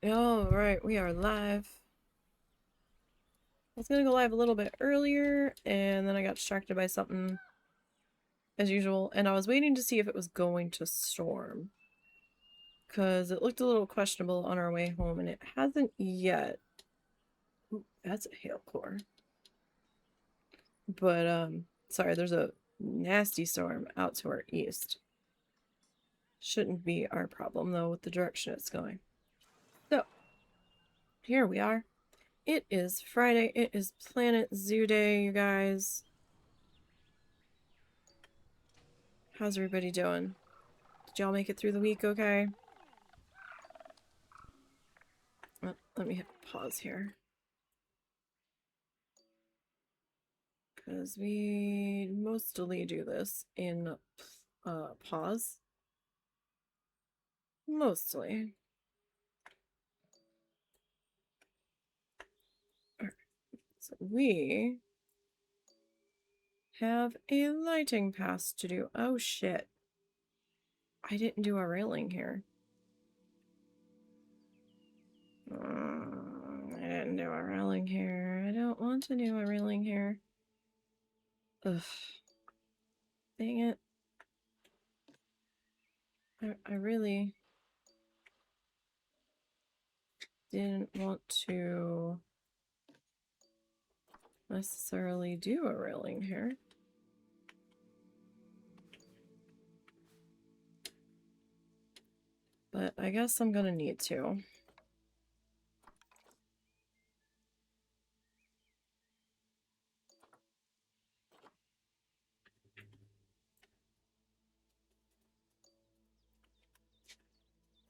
All right, we are live. I was gonna go live a little bit earlier, and then I got distracted by something, as usual, and I was waiting to see if it was going to storm. Because it looked a little questionable on our way home, and it hasn't yet. Ooh, that's a hail core. But, sorry, there's a nasty storm out to our east. Shouldn't be our problem, though, with the direction it's going. So, here we are. It is Friday. It is Planet Zoo Day, you guys. How's everybody doing? Did y'all make it through the week okay? Let me hit pause here. Because we mostly do this in pause. Mostly. Alright. So we have a lighting pass to do. Oh shit. I didn't do a railing here. I didn't do a railing here. I don't want to do a railing here. Ugh. Dang it. I really didn't want to necessarily do a railing here. But I guess I'm gonna need to.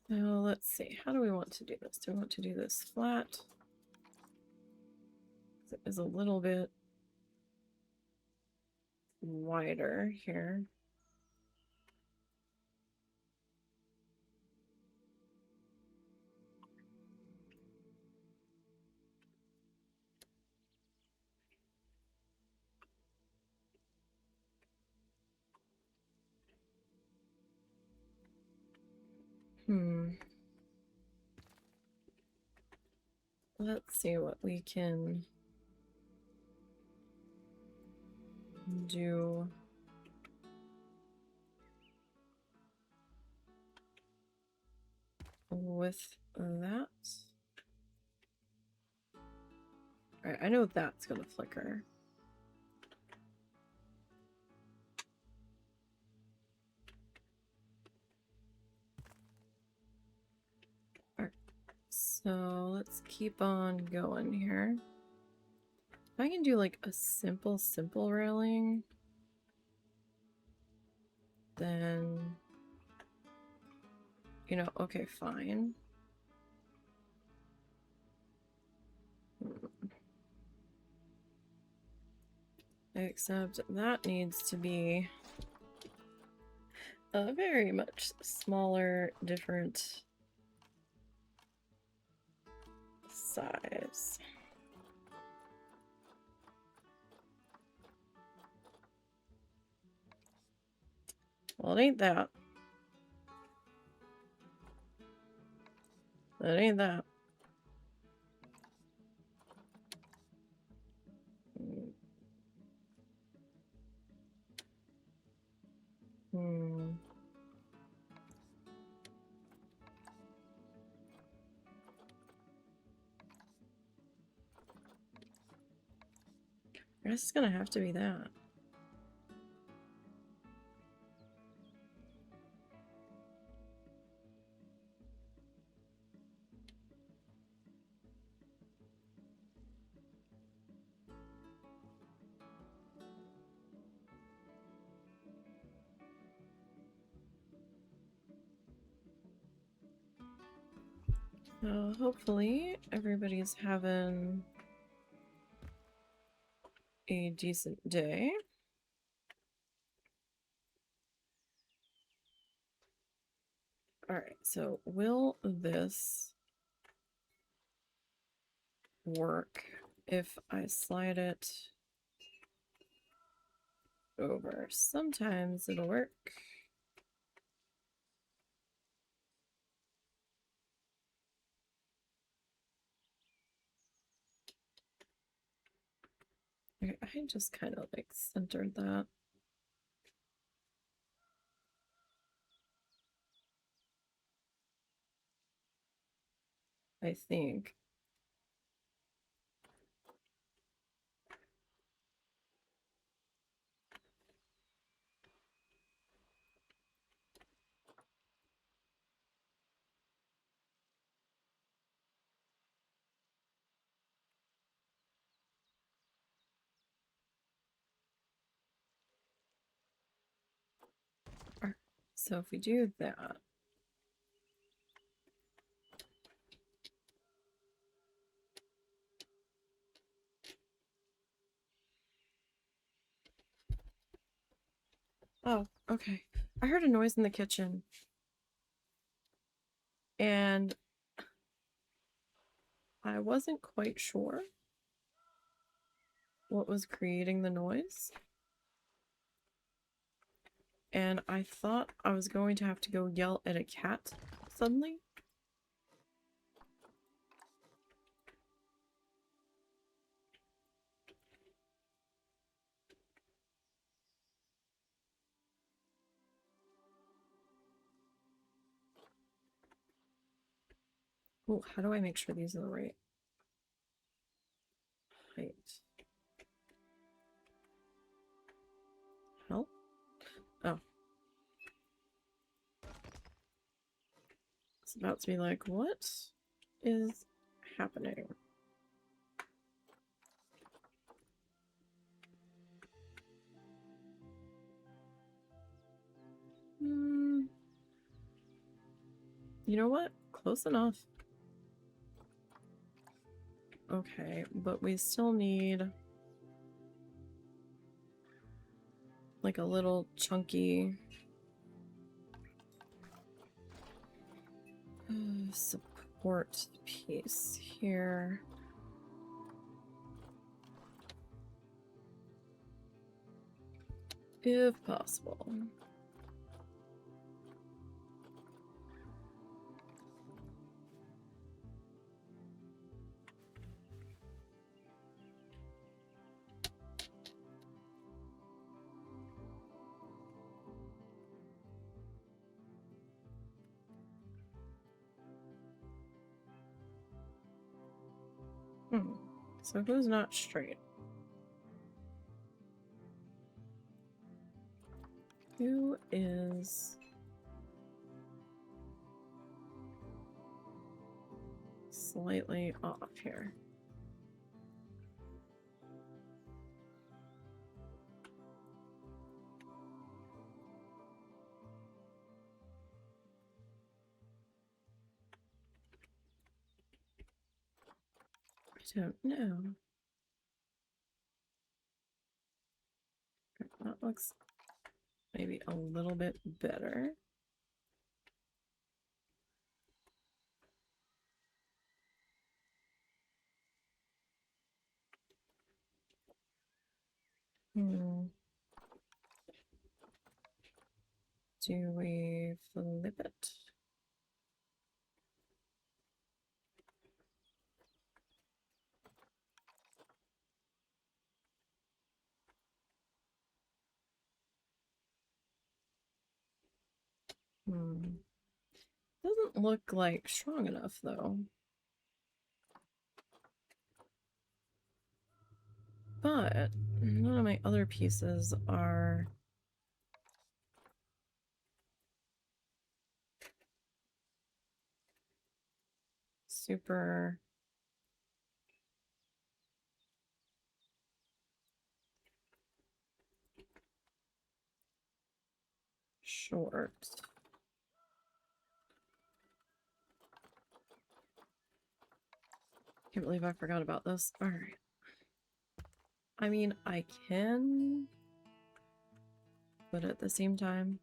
So let's see, how do we want to do this? Do we want to do this flat? It is a little bit wider here. Let's see what we can do. With that. Alright, I know that's gonna flicker. Alright, so let's keep on going here. If I can do like a simple railing, then, you know, okay, fine. Except that needs to be a very much smaller, different size. Well, it ain't that. That ain't that. I guess it's gonna have to be that. So hopefully everybody's having a decent day. Alright, so will this work if I slide it over? Sometimes it'll work. Okay, I just kind of like centered that. I think. So if we do that, oh, okay. I heard a noise in the kitchen. And I wasn't quite sure what was creating the noise. And I thought I was going to have to go yell at a cat suddenly. Oh, how do I make sure these are the right height? Help? Oh. It's about to be like, what is happening? You know what? Close enough. Okay, but we still need like a little chunky support piece here. If possible. So who's not straight? Who is slightly off here? I don't know. That looks maybe a little bit better. Do we flip it? Doesn't look like strong enough though. But none of my other pieces are super short. Can't believe I forgot about this. All right. I mean, I can, but at the same time,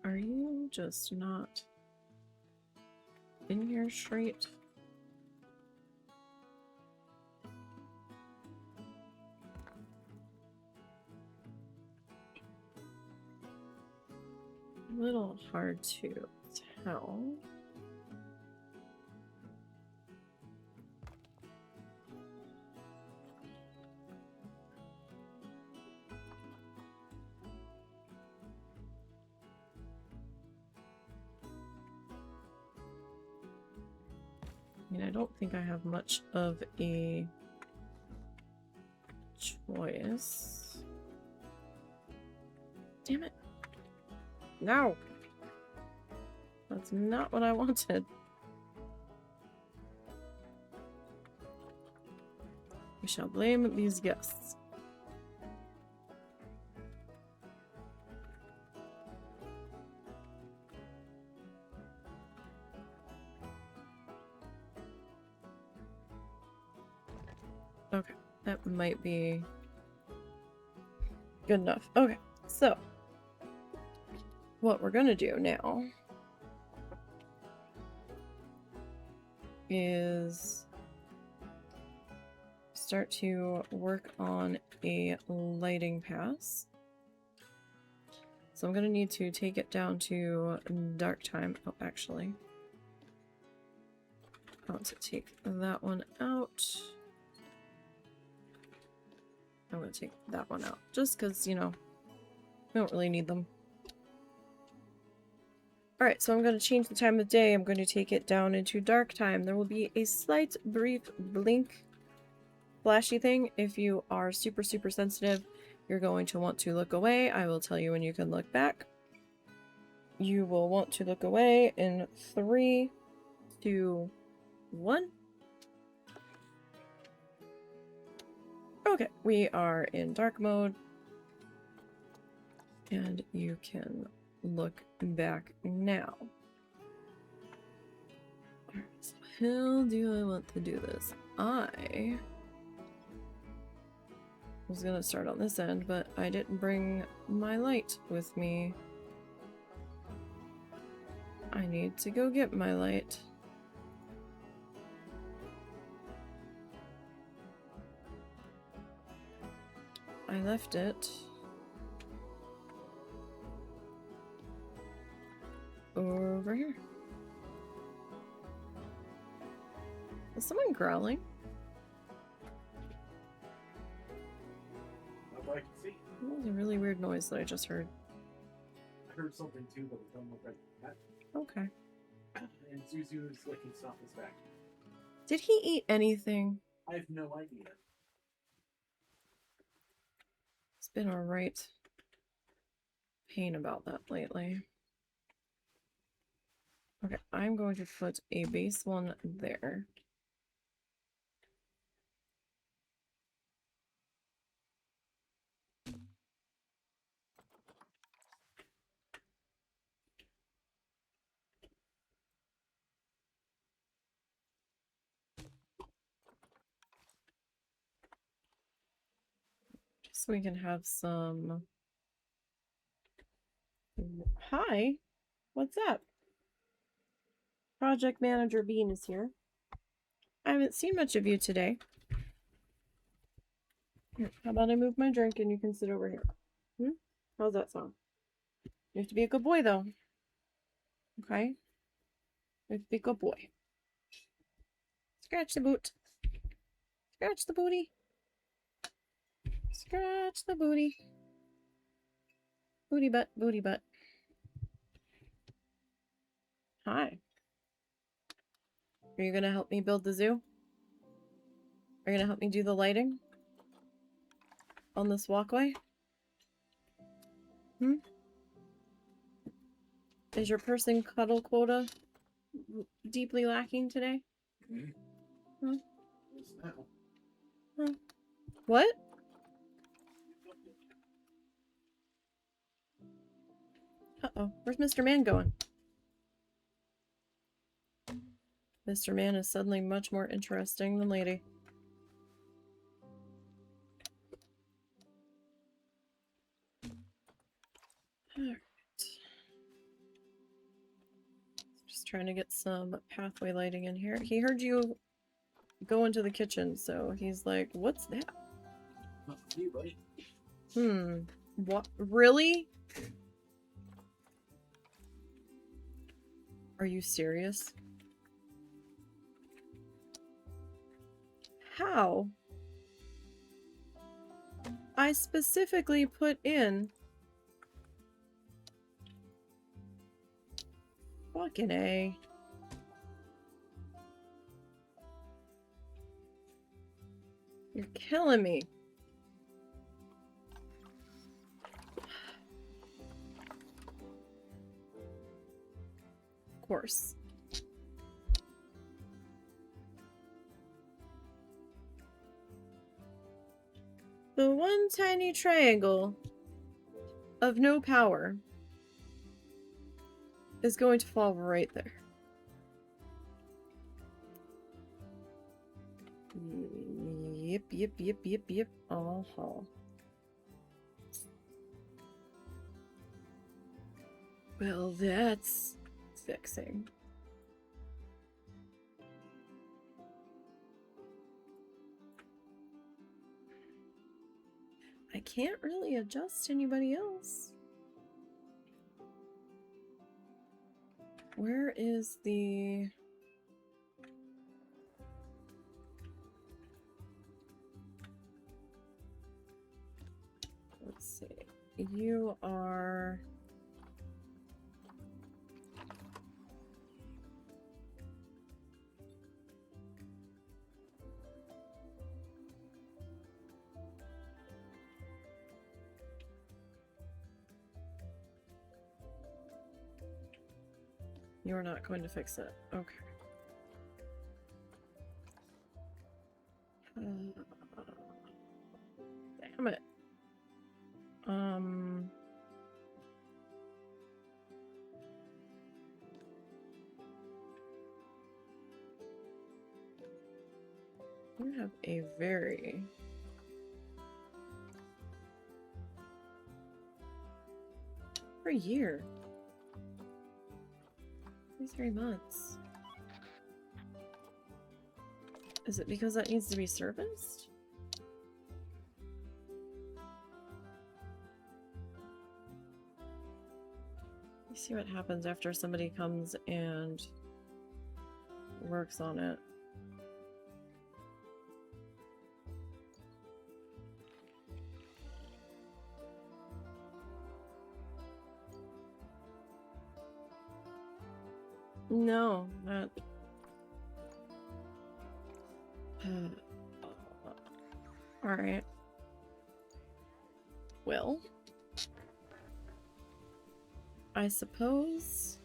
are you just not in here straight? A little hard to tell. I mean, I don't think I have much of a choice. Damn it. No! That's not what I wanted. We shall blame these guests. Okay, that might be good enough. Okay, so what we're gonna do now is start to work on a lighting pass. So I'm gonna need to take it down to dark time. Oh, actually, I want to take that one out. I'm gonna take that one out just because, you know, we don't really need them. Alright, so I'm going to change the time of day. I'm going to take it down into dark time. There will be a slight brief blink flashy thing. If you are super sensitive, you're going to want to look away. I will tell you when you can look back. You will want to look away in 3, 2, 1. Okay, we are in dark mode. And you can look back now. Alright, so how do I want to do this? I was gonna start on this end, but I didn't bring my light with me. I need to go get my light. I left it over here. Is someone growling? I can see. That was a really weird noise that I just heard. I heard something too, but it don't look like that. Okay. And Zuzu is licking stuff his back. Did he eat anything? I have no idea. It's been a right pain about that lately. Okay, I'm going to put a base one there. Just so we can have some... Hi! What's up? Project Manager Bean is here. I haven't seen much of you today. Here, how about I move my drink and you can sit over here? How's that sound? You have to be a good boy, though. Okay? You have to be a good boy. Scratch the boot. Scratch the booty. Scratch the booty. Booty butt, booty butt. Hi. Are you gonna help me build the zoo? Are you gonna help me do the lighting? On this walkway? Is your person cuddle quota deeply lacking today? Huh? Huh? What? Uh-oh. Where's Mr. Man going? Mr. Man is suddenly much more interesting than Lady. Alright. trying to get some pathway lighting in here. He heard you go into the kitchen, so he's like, what's that? Not for you, buddy. What? Really? Are you serious? How? I specifically put in fucking A. You're killing me. Of course. The one tiny triangle of no power is going to fall right there. Yep. Uh-huh. Well, that's fixing. I can't really adjust anybody else. Where is the... Let's see. You are... You're not going to fix it. Okay. Damn it. You have a very... For a year. 3 months. Is it because that needs to be serviced? Let's see what happens after somebody comes and works on it. No, that... Alright. Well... I suppose...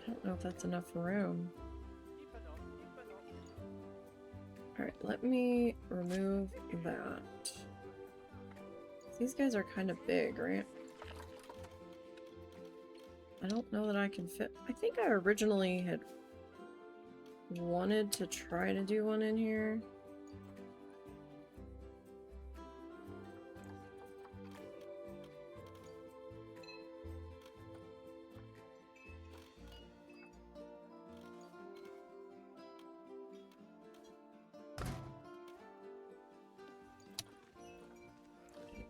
I don't know if that's enough room. Alright, let me remove that. These guys are kind of big, right? I don't know that I can fit... I think I originally had wanted to try to do one in here.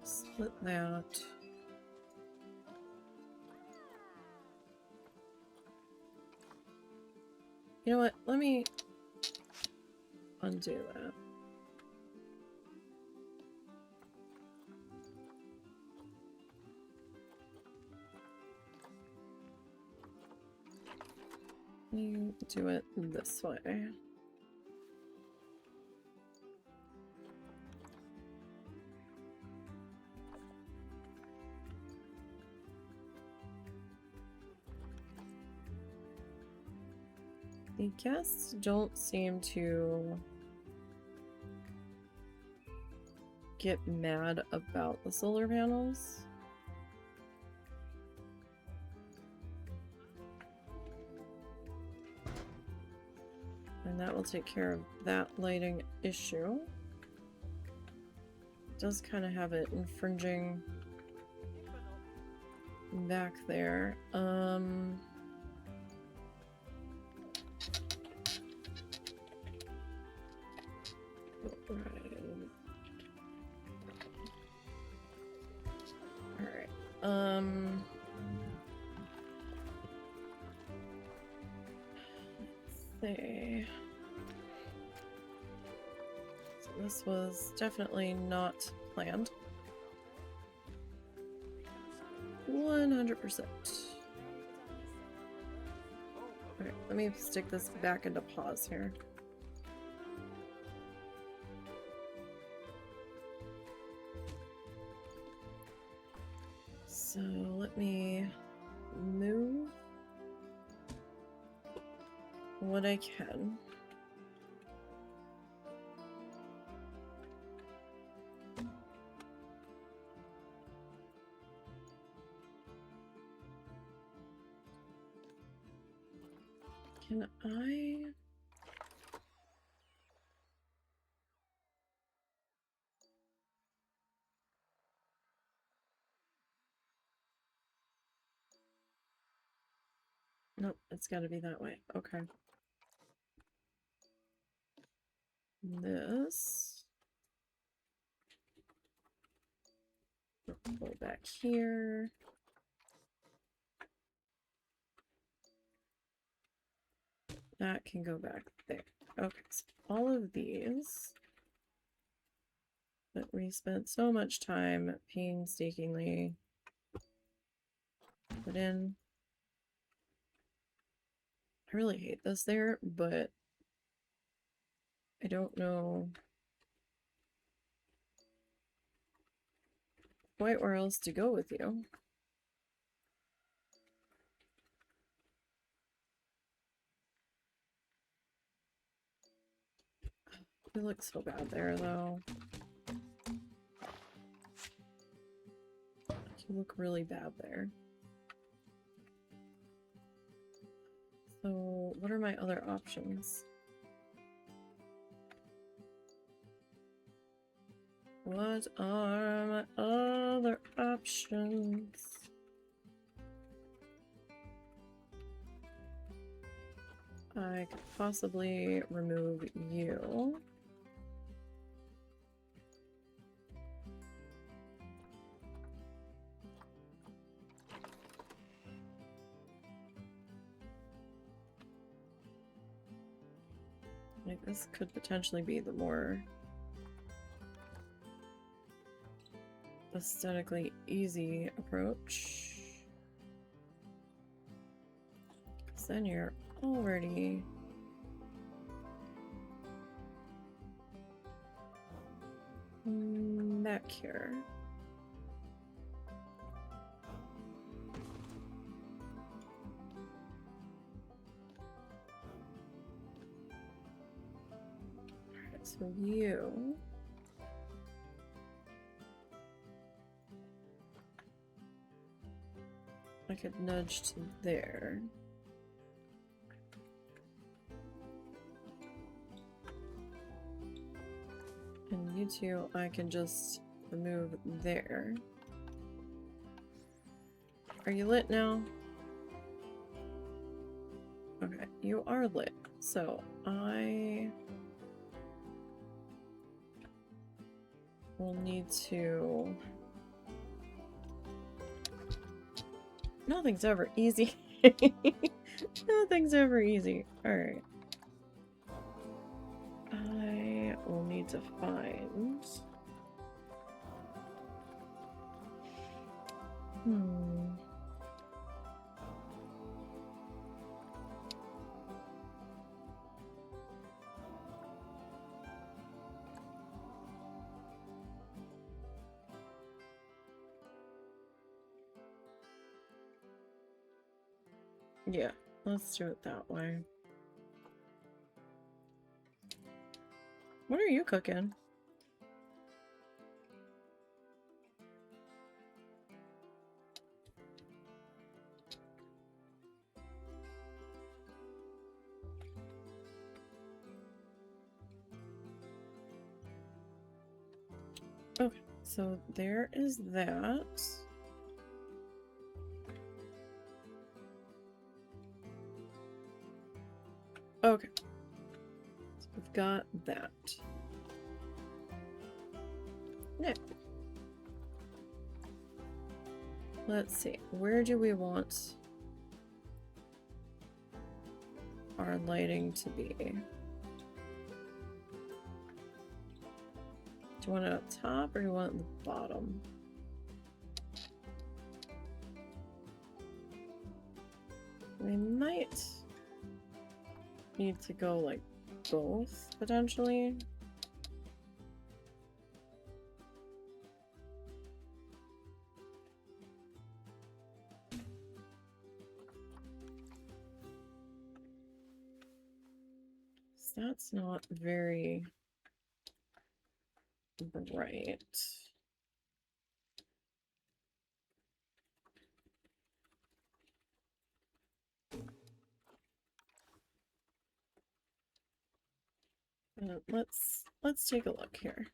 Split that. You know what? Let me undo that. You do it this way. The guests don't seem to get mad about the solar panels. And that will take care of that lighting issue. It does kind of have it infringing back there. see. So this was definitely not planned. 100%. Okay, let me stick this back into pause here. So let me move what I can. Can I? Nope, it's got to be that way. Okay. This. Pull back here. That can go back there. Okay, so all of these that we spent so much time painstakingly put in. I really hate this there, but I don't know quite where else to go with you. You look so bad there, though. You look really bad there. So, what are my other options? What are my other options? I could possibly remove you. Like, this could potentially be the more aesthetically easy approach. Because then you're already back here. Alright, so you... I could nudge to there. And you two, I can just remove there. Are you lit now? Okay, you are lit. So I will need to... Nothing's ever easy. Nothing's ever easy. Alright. I will need to find... Yeah, let's do it that way. What are you cooking? Okay, so there is that. Okay. So we've got that. Now, let's see. Where do we want... our lighting to be? Do you want it up top or do you want it at the bottom? We might need to go like both potentially. That's not very bright. Let's take a look here.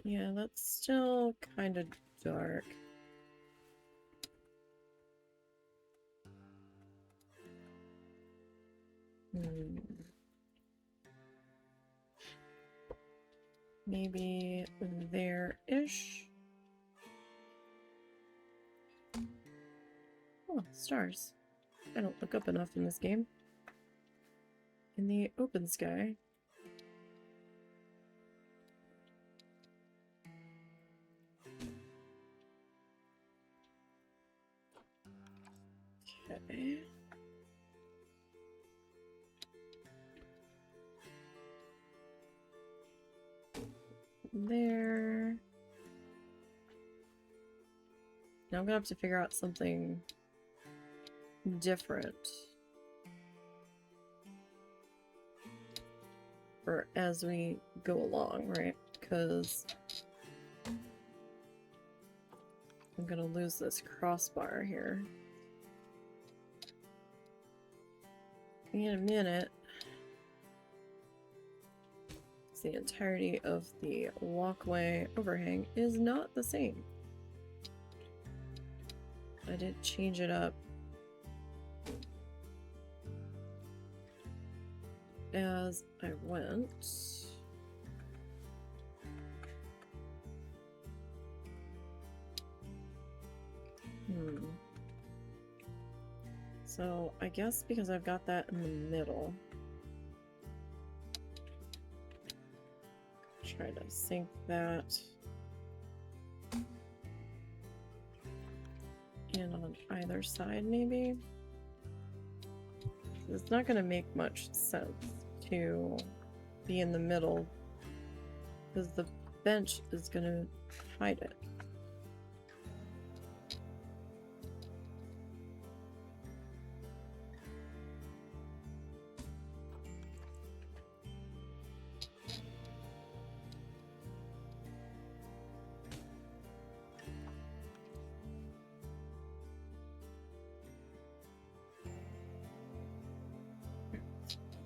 Yeah, that's still kind of dark. Maybe there-ish. Oh, stars. I don't look up enough in this game. In the open sky. Okay. There. Now I'm gonna have to figure out something different for as we go along, right? Because I'm gonna lose this crossbar here. In a minute. The entirety of the walkway overhang is not the same. I did change it up as I went. So I guess because I've got that in the middle, try to sync that in on either side, maybe. It's not going to make much sense to be in the middle because the bench is going to hide it.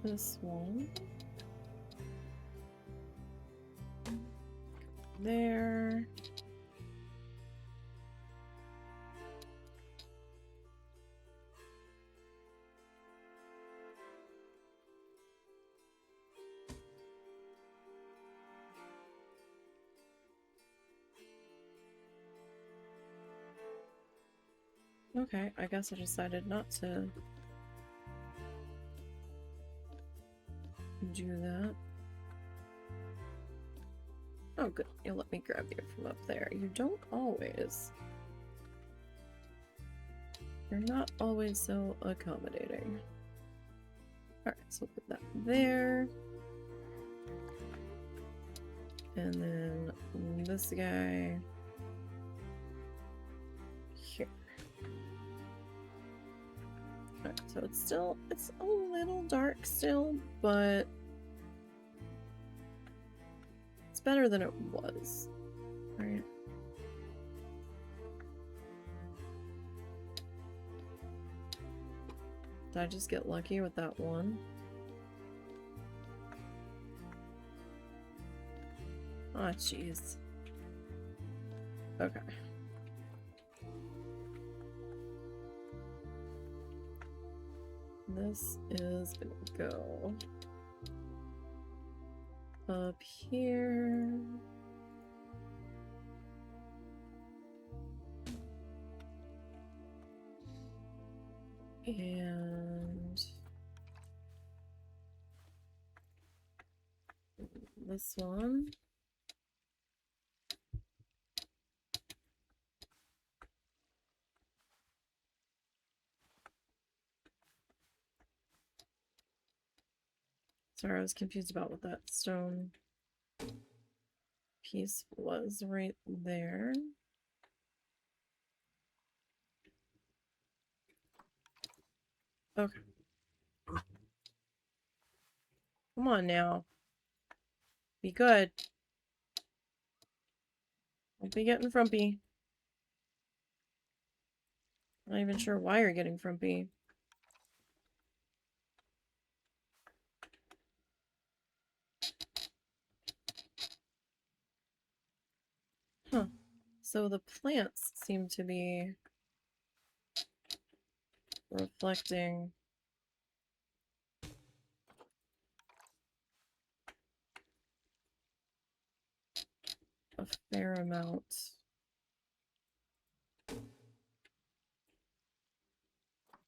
This one. There. Okay, I guess I decided not to do that. Oh, good. You'll let me grab you from up there. You don't always. You're not always so accommodating. Alright, so put that there. And then this guy here. Alright, so it's a little dark still, but it's better than it was. Alright. Did I just get lucky with that one? Ah, jeez. Okay. This is gonna go up here. And this one. Sorry, I was confused about what that stone piece was right there. Okay. Come on now. Be good. Don't be getting frumpy. Not even sure why you're getting frumpy. Huh. So the plants seem to be reflecting a fair amount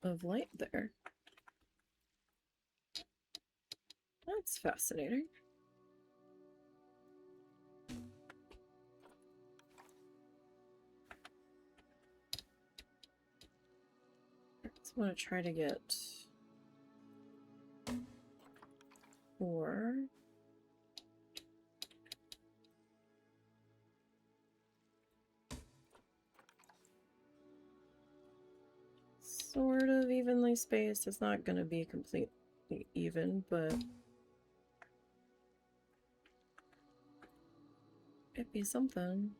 of light there. That's fascinating. I want to try to get 4. Sort of evenly spaced. It's not going to be completely even, but it'd be something.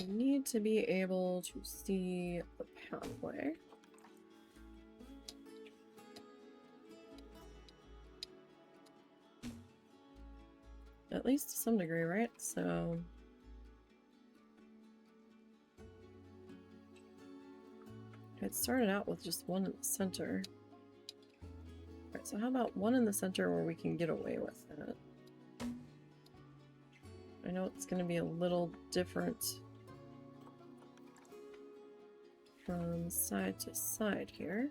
We need to be able to see the pathway. At least to some degree, right? So it started out with just one in the center. Alright, so how about one in the center where we can get away with it? I know it's going to be a little different from side to side here.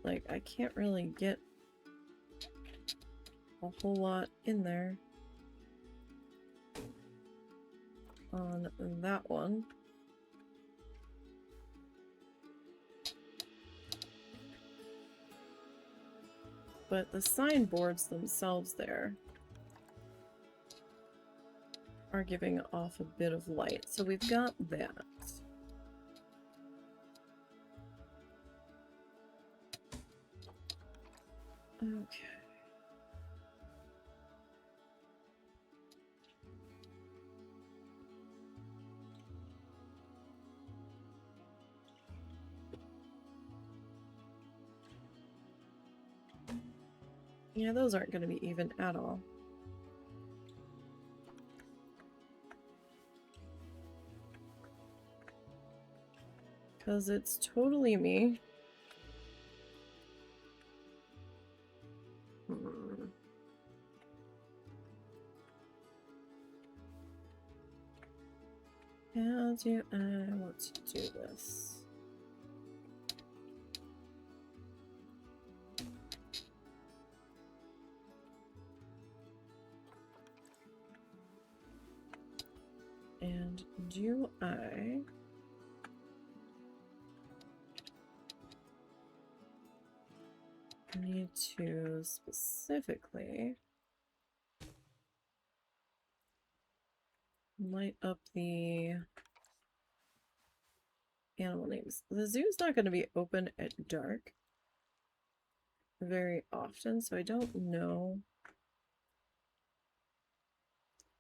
Like, I can't really get a whole lot in there on that one. But the signboards themselves there are giving off a bit of light. So we've got that. Okay. Yeah, those aren't going to be even at all. Because it's totally me. How do I want to do this? And do I need to specifically light up the animal names? The zoo's not going to be open at dark very often, so I don't know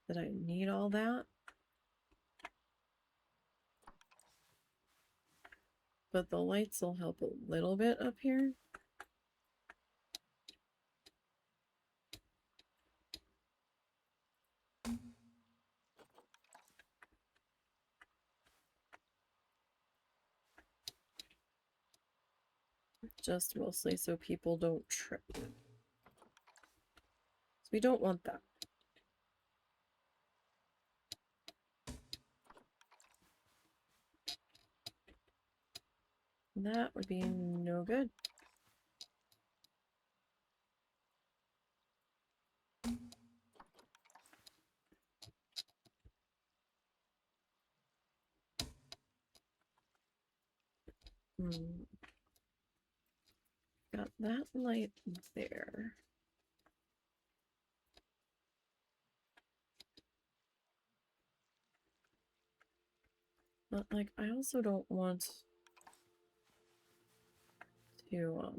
that I need all that. But the lights will help a little bit up here. Just mostly so people don't trip. So we don't want that. That would be no good. Got that light there. But, like, I also don't want to,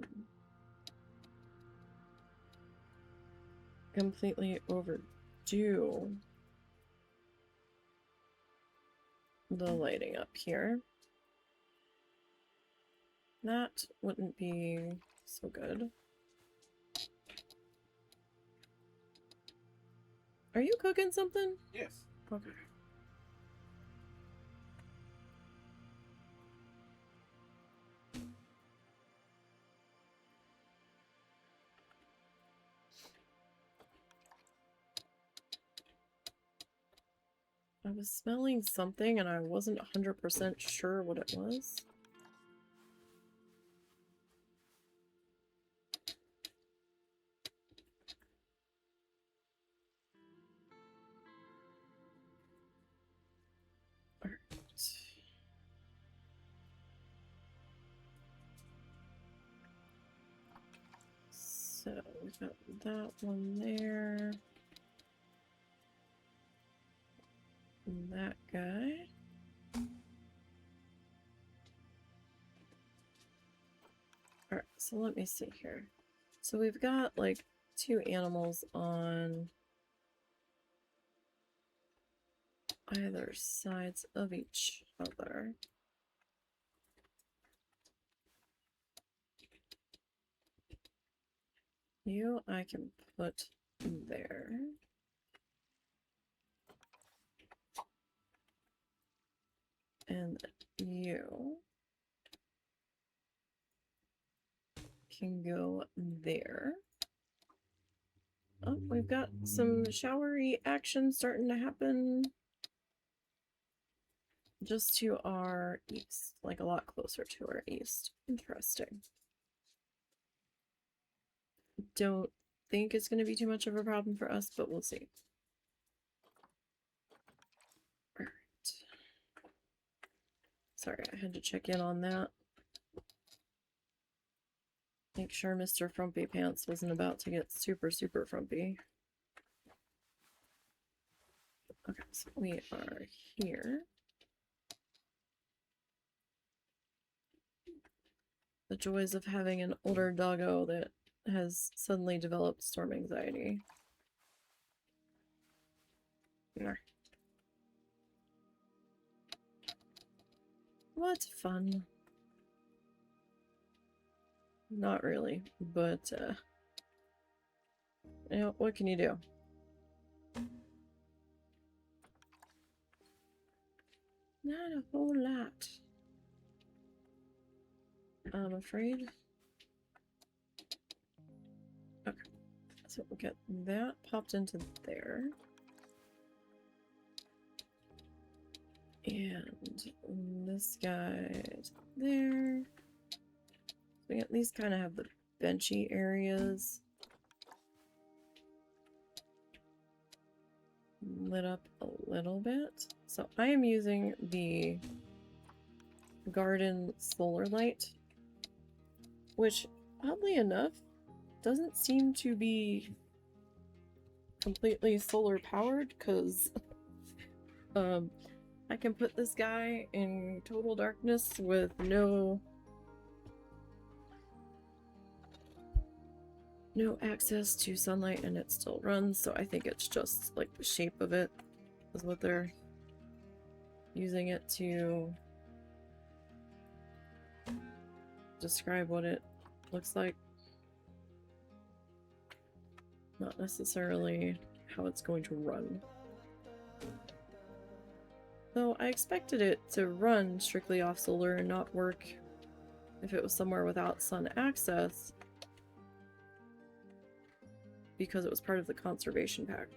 completely overdo the lighting up here. That wouldn't be so good. Are you cooking something? Yes. Okay. I was smelling something and I wasn't 100% sure what it was. Alright. So we've got that one there. And that guy. Alright, so let me see here. So we've got like 2 animals on either sides of each other. You I can put there. And you can go there. Oh, we've got some showery action starting to happen just to our east, like a lot closer to our east. Interesting. Don't think it's going to be too much of a problem for us, but we'll see. All right. Sorry, I had to check in on that. Make sure Mr. Frumpy Pants wasn't about to get super, super frumpy. Okay, so we are here. The joys of having an older doggo that has suddenly developed storm anxiety. Nah. What fun. Not really, but you know, what can you do? Not a whole lot, I'm afraid. Okay, so we'll get that popped into there. And this guy is there. We at least kind of have the benchy areas lit up a little bit. So I am using the garden solar light, which oddly enough doesn't seem to be completely solar powered, because I can put this guy in total darkness with no no access to sunlight and it still runs, so I think it's just like the shape of it is what they're using it to describe what it looks like. Not necessarily how it's going to run. Though I expected it to run strictly off solar and not work if it was somewhere without sun access, because it was part of the conservation pack.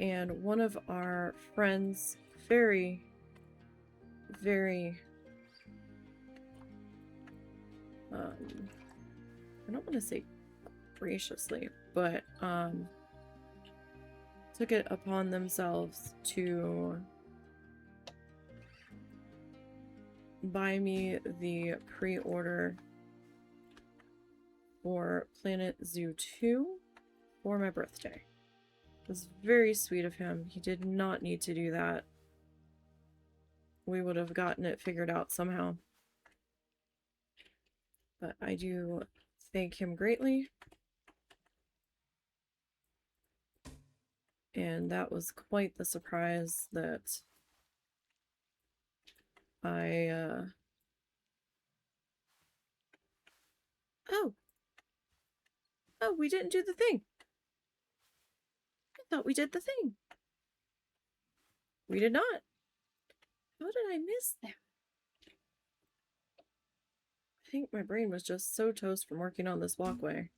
And one of our friends very I don't want to say graciously, but took it upon themselves to buy me the pre-order for Planet Zoo 2 for my birthday. It was very sweet of him. He did not need to do that. We would have gotten it figured out somehow. But I do thank him greatly. And that was quite the surprise that I, Oh! Oh, we didn't do the thing! I thought we did the thing! We did not! How did I miss that? I think my brain was just so toast from working on this walkway.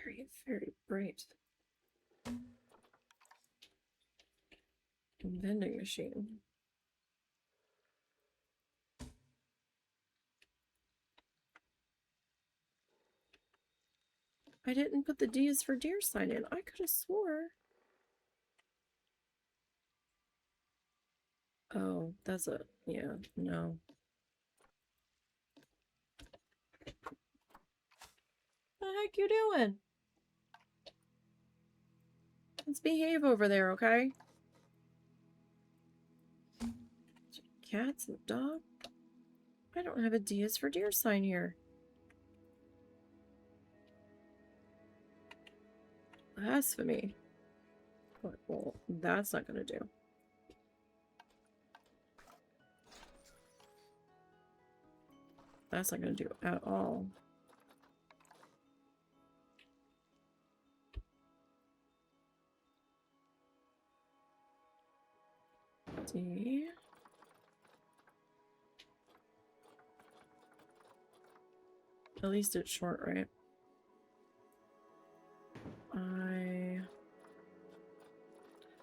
It's very bright. Vending machine. I didn't put the D is for deer sign in. I could have swore. Oh, that's a... yeah, no. What the heck you doing? Let's behave over there, okay? Cats and dog? I don't have a D is for deer sign here. Blasphemy. Well, that's not gonna do. That's not gonna do at all. D. At least it's short, right? I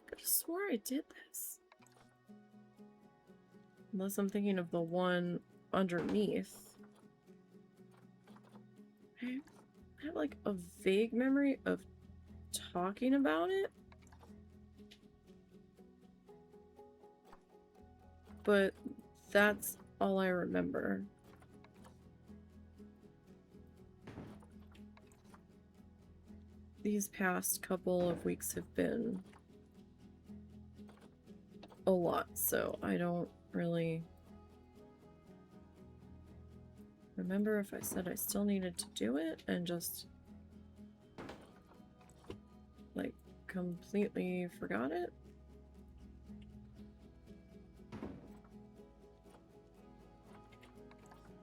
could have swore I did this. Unless I'm thinking of the one underneath. I have like a vague memory of talking about it. But that's all I remember. These past couple of weeks have been a lot, so I don't really remember if I said I still needed to do it and just like completely forgot it.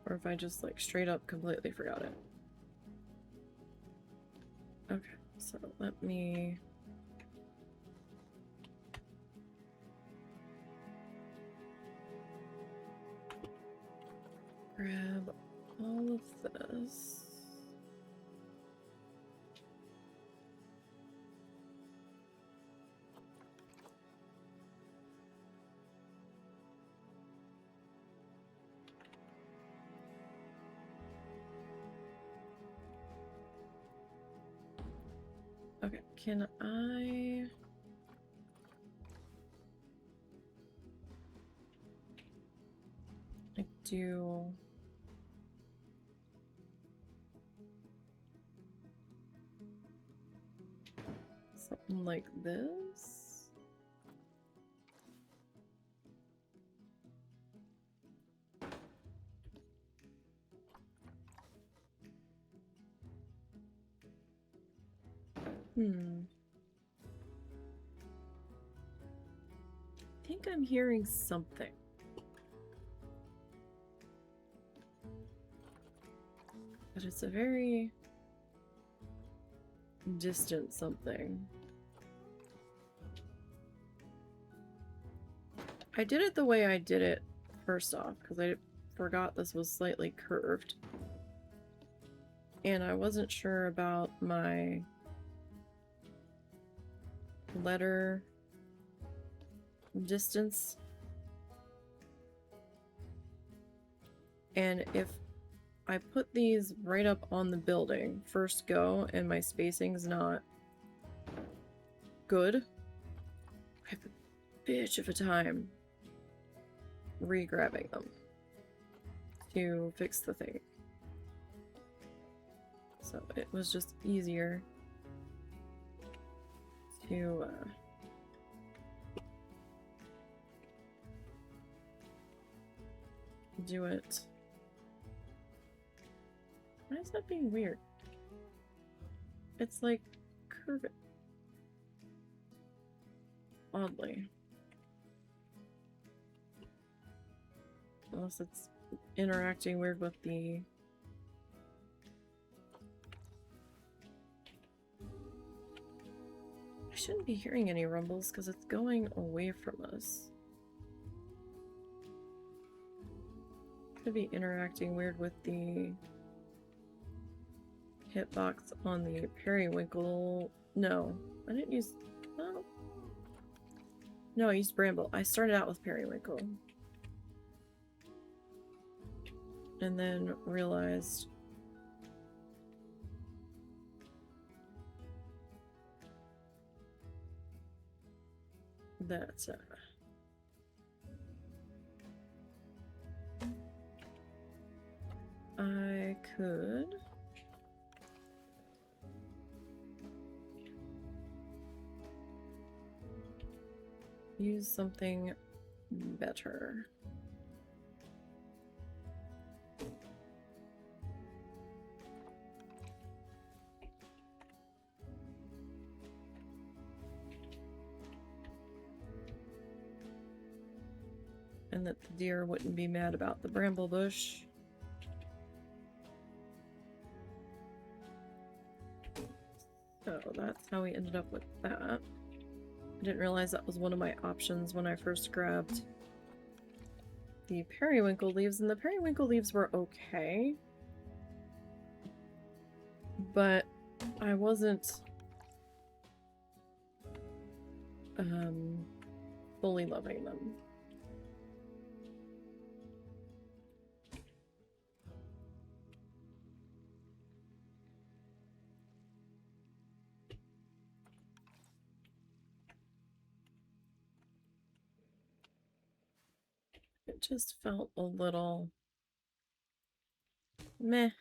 Or if I just like straight up completely forgot it. Okay, so let me grab all of this. Okay, can I... like do... Something like this. I think I'm hearing something. But it's a very distant something. I did it the way I did it first off, because I forgot this was slightly curved. And I wasn't sure about my letter distance. And if I put these right up on the building first go and my spacing's not good, I have a bitch of a time re-grabbing them to fix the thing. So it was just easier to do it. Why is that being weird? It's like curved oddly. Unless it's interacting weird with the... I shouldn't be hearing any rumbles because it's going away from us. Could be interacting weird with the hitbox on the periwinkle. No, I didn't use... Oh. No, I used bramble. I started out with periwinkle. And then realized that I could use something better. And that the deer wouldn't be mad about the bramble bush. So that's how we ended up with that. I didn't realize that was one of my options when I first grabbed the periwinkle leaves, and the periwinkle leaves were okay. But I wasn't fully loving them. It just felt a little meh.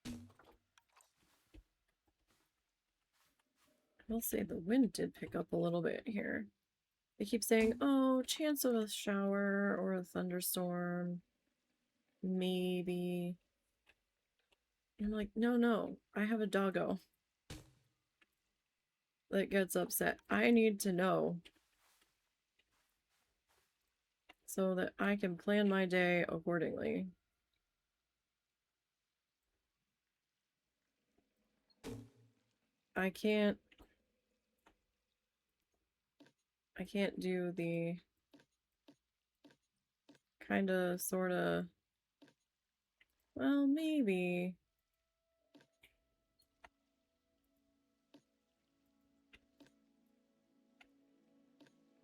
I will say the wind did pick up a little bit here. They keep saying, oh, chance of a shower or a thunderstorm. Maybe. I'm like, no, I have a doggo that gets upset. I need to know so that I can plan my day accordingly. I can't do the kinda, sorta, well, maybe.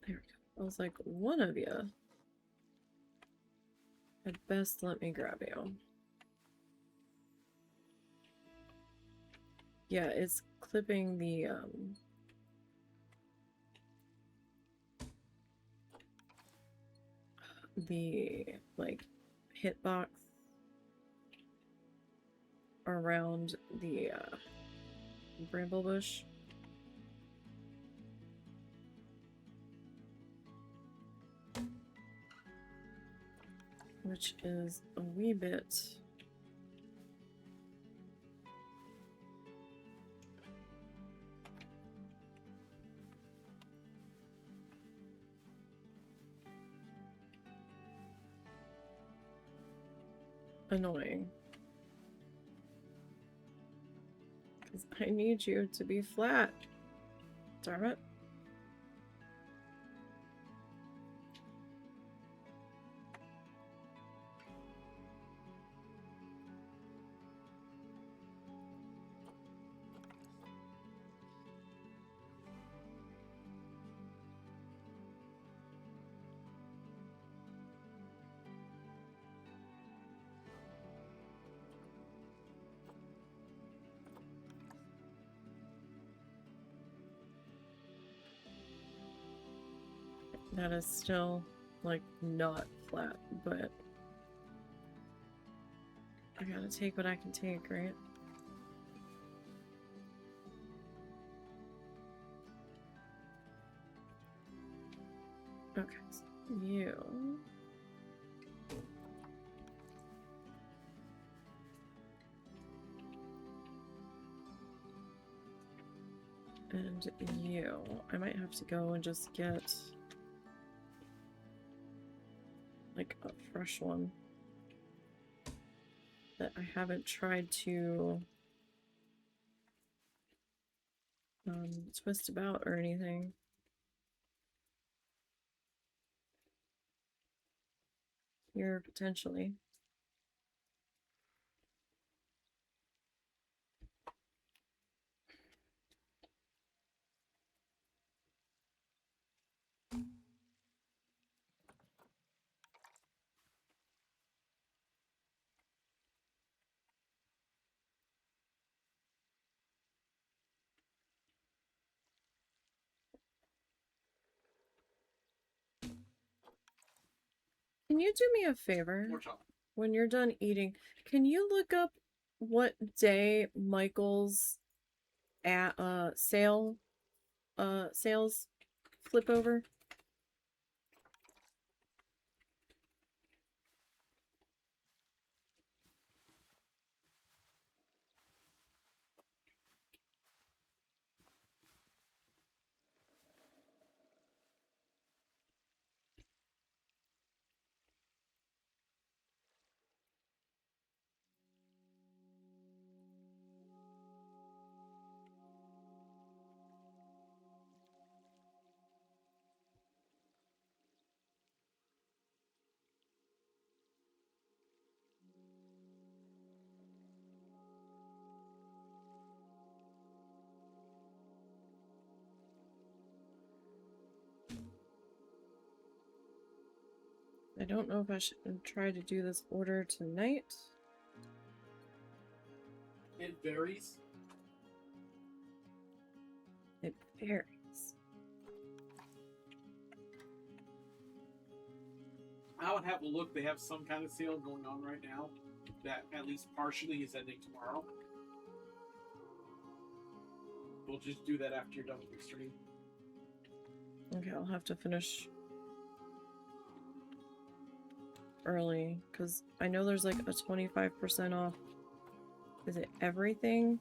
There we go. I was like, one of you had best let me grab you. Yeah, it's clipping the, the like hitbox around the bramble bush. Which is a wee bit annoying. Because I need you to be flat. Darn it. That is still, like, not flat, but I gotta take what I can take, right? Okay, so you... And you. I might have to go and just get... like a fresh one that I haven't tried to twist about or anything. Here, potentially. Can you do me a favor? When you're done eating, can you look up what day Michael's at sales flip over? I don't know if I should try to do this order tonight. It varies. It varies. I would have a look. They have some kind of sale going on right now that at least partially is ending tomorrow. We'll just do that after you're done with the stream. Okay, I'll have to finish early because I know there's like a 25% off. Is it everything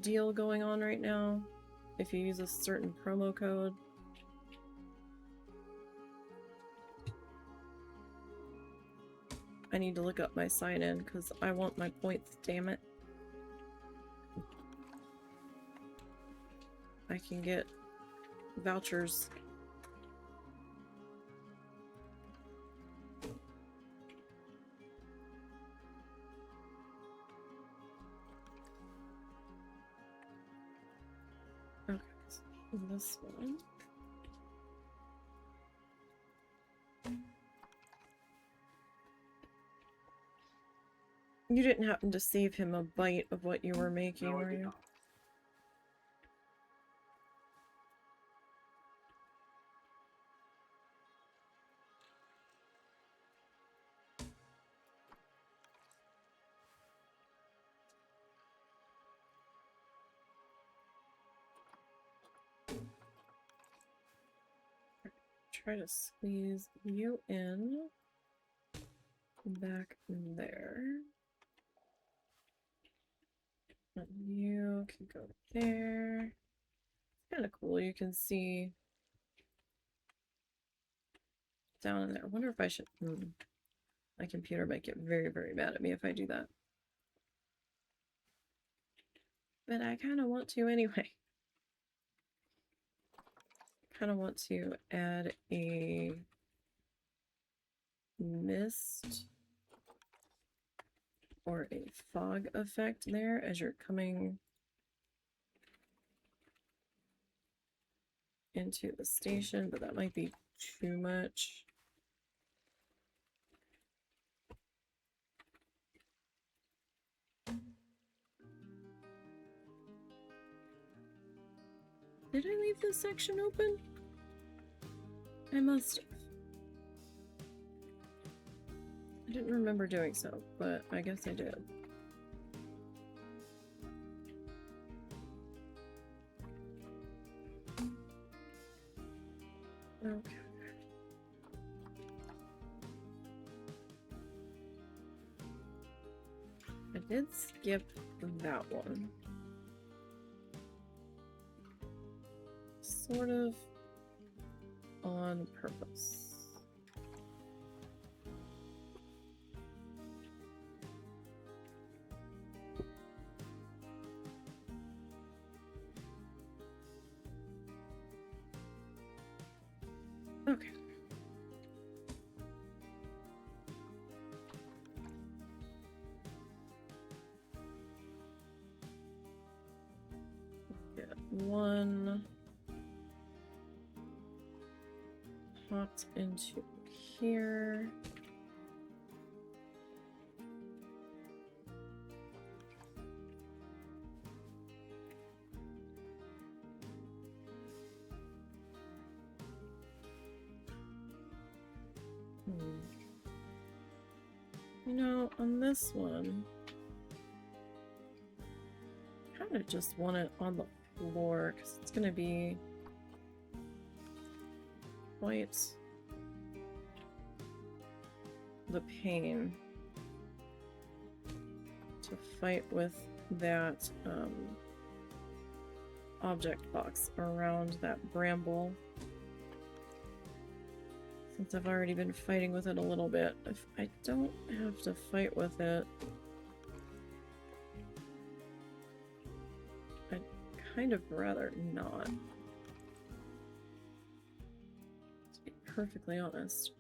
deal going on right now if you use a certain promo code? I need to look up my sign-in because I want my points, damn it. I can get vouchers. Okay, so this one. You didn't happen to save him a bite of what you were making, No, I were did you? not. try to squeeze you in back there. And you can go there. It's kind of cool. You can see down in there. I wonder if I should... My computer might get very, very mad at me if I do that. But I kind of want to anyway. Kind of want to add a mist or a fog effect there as you're coming into the station, but that might be too much. Did I leave this section open? I must have. I didn't remember doing so, but I guess I did. Okay. I did skip that one. Sort of on purpose. Okay. Get one popped into here. You know, on this one, I kind of just want it on the floor because it's going to be quite the pain to fight with that object box around that bramble. Since I've already been fighting with it a little bit, if I don't have to fight with it, I'd kind of rather not. To be perfectly honest.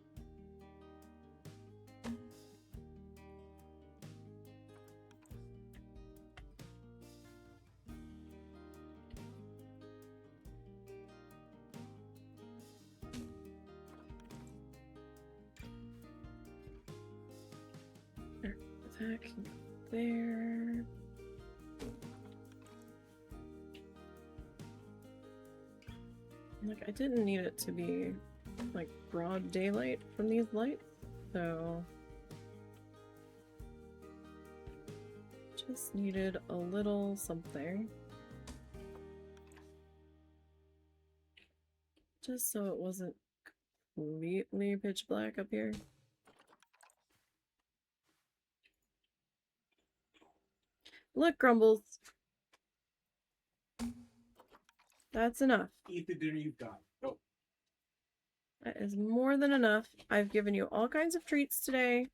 That can go there. Like, I didn't need it to be like broad daylight from these lights, so just needed a little something. Just so it wasn't completely pitch black up here. Look, Grumbles. That's enough. Eat the dinner you've got. Go. That is more than enough. I've given you all kinds of treats today.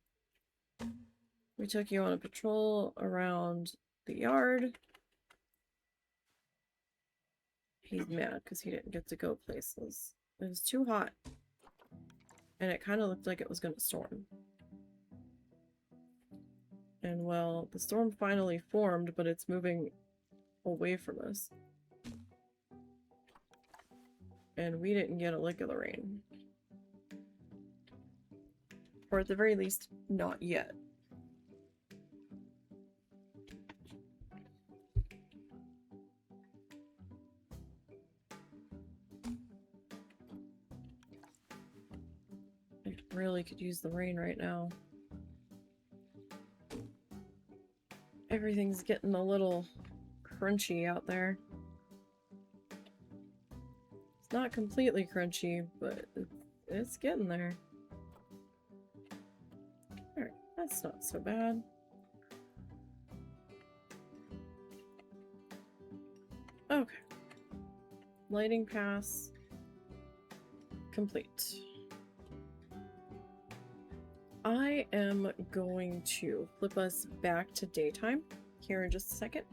We took you on a patrol around the yard. He's mad because he didn't get to go places. It was too hot. And it kind of looked like it was going to storm. And well, the storm finally formed, but it's moving away from us. And we didn't get a lick of the rain. Or at the very least, not yet. I really could use the rain right now. Everything's getting a little crunchy out there. It's not completely crunchy, but it's getting there. Alright, that's not so bad. Okay. Lighting pass complete. I am going to flip us back to daytime here in just a second.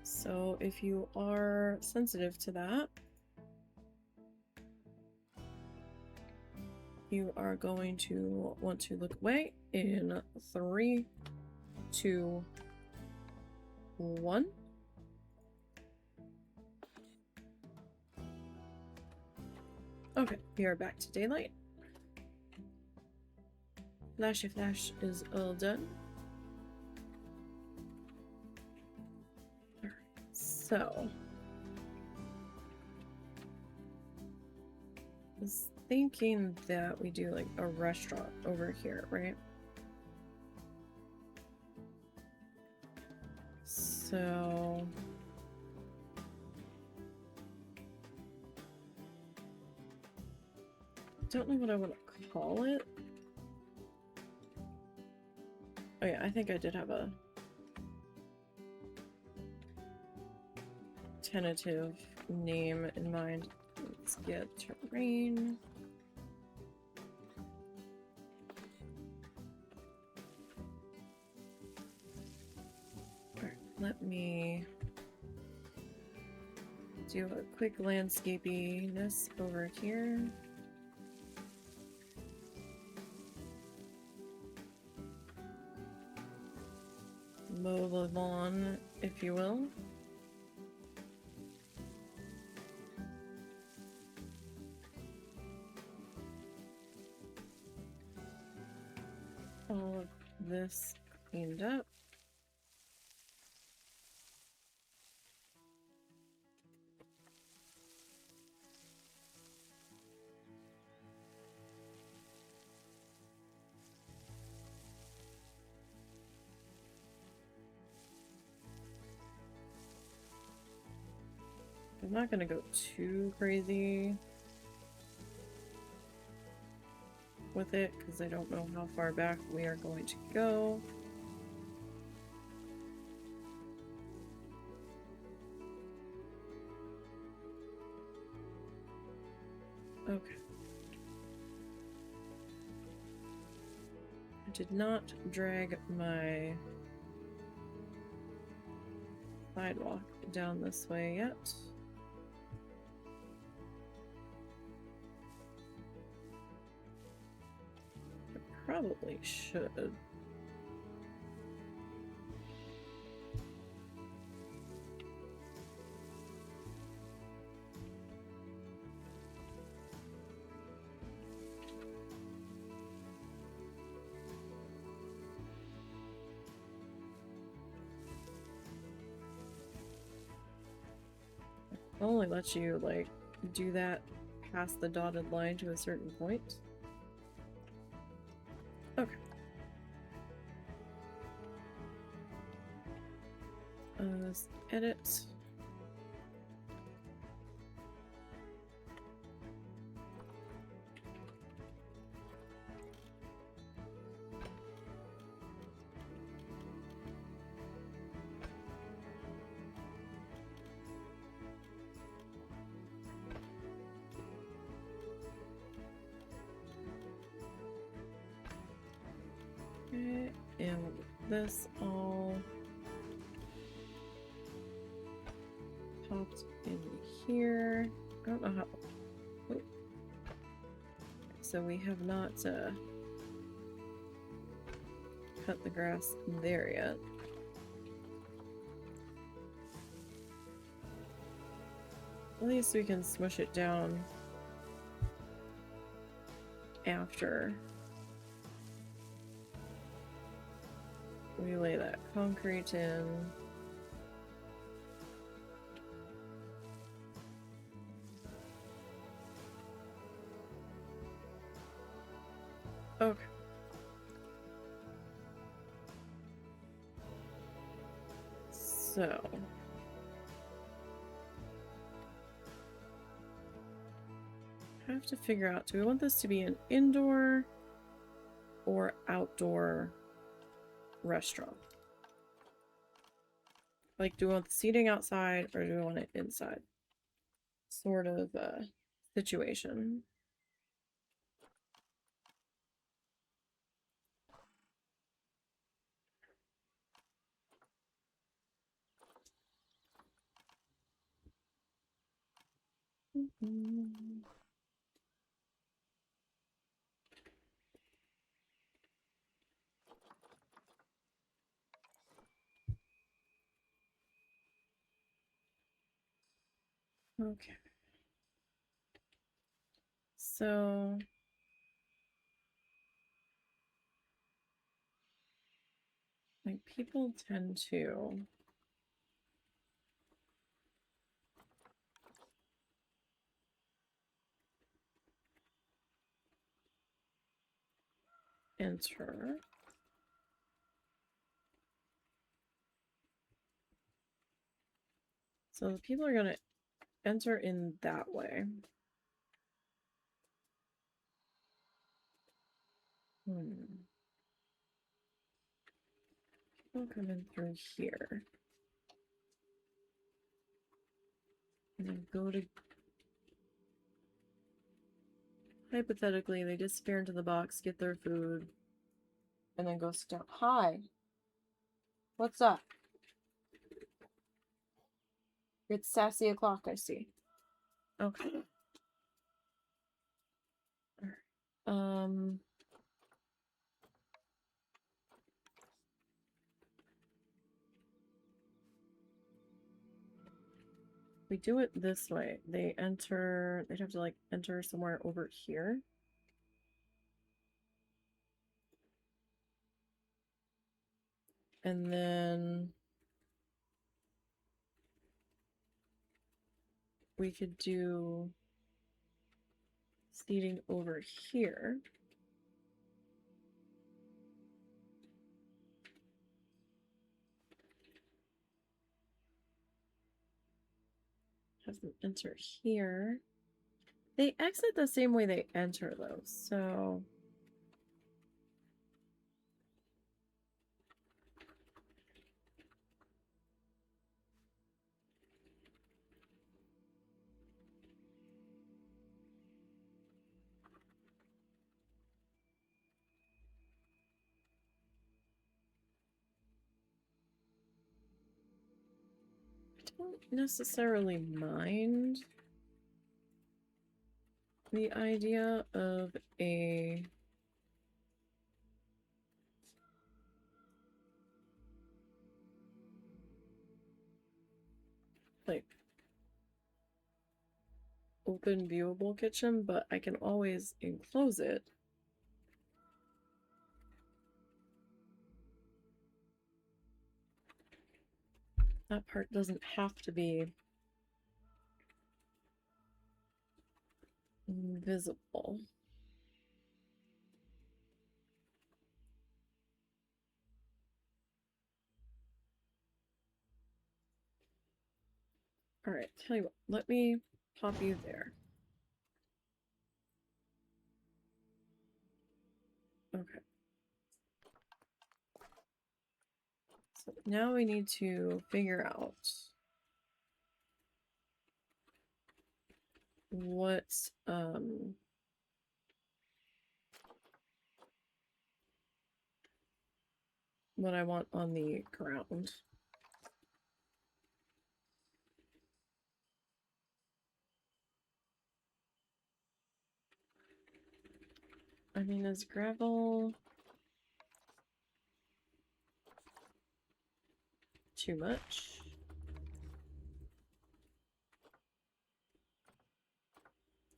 So if you are sensitive to that, you are going to want to look away in 3, 2, 1. Okay, we are back to daylight. Flashy flash is all done. Alright, so I was thinking that we do like a restaurant over here, right? So don't know what I want to call it. Oh yeah, I think I did have a tentative name in mind. Let's get terrain. Alright, let me do a quick landscapiness over here. Mow the lawn, if you will. All of this cleaned up. I'm not gonna go too crazy with it because I don't know how far back we are going to go. Okay. I did not drag my sidewalk down this way yet. Probably should. I'll only let you, like, do that past the dotted line to a certain point. Okay. Let's edit. Okay, and this all popped in here. I don't know how. Oh. So we have not cut the grass there yet. At least we can smush it down after we lay that concrete in. Okay. So I have to figure out, do we want this to be an indoor or outdoor restaurant? Like, do we want the seating outside or do we want it inside? Sort of situation. Okay. So like people tend to enter. So the people are gonna enter in that way. People come in through here. And then go to... Hypothetically, they disappear into the box, get their food, and then go stop. Hi. What's up? It's sassy o'clock, I see. Okay. We do it this way. They'd have to like enter somewhere over here. And then we could do seating over here. Have them enter here. They exit the same way they enter though, so I don't necessarily mind the idea of a like open viewable kitchen, but I can always enclose it. That part doesn't have to be invisible. Alright, tell you what, let me pop you there. Okay. So now we need to figure out what I want on the ground. I mean, is gravel too much?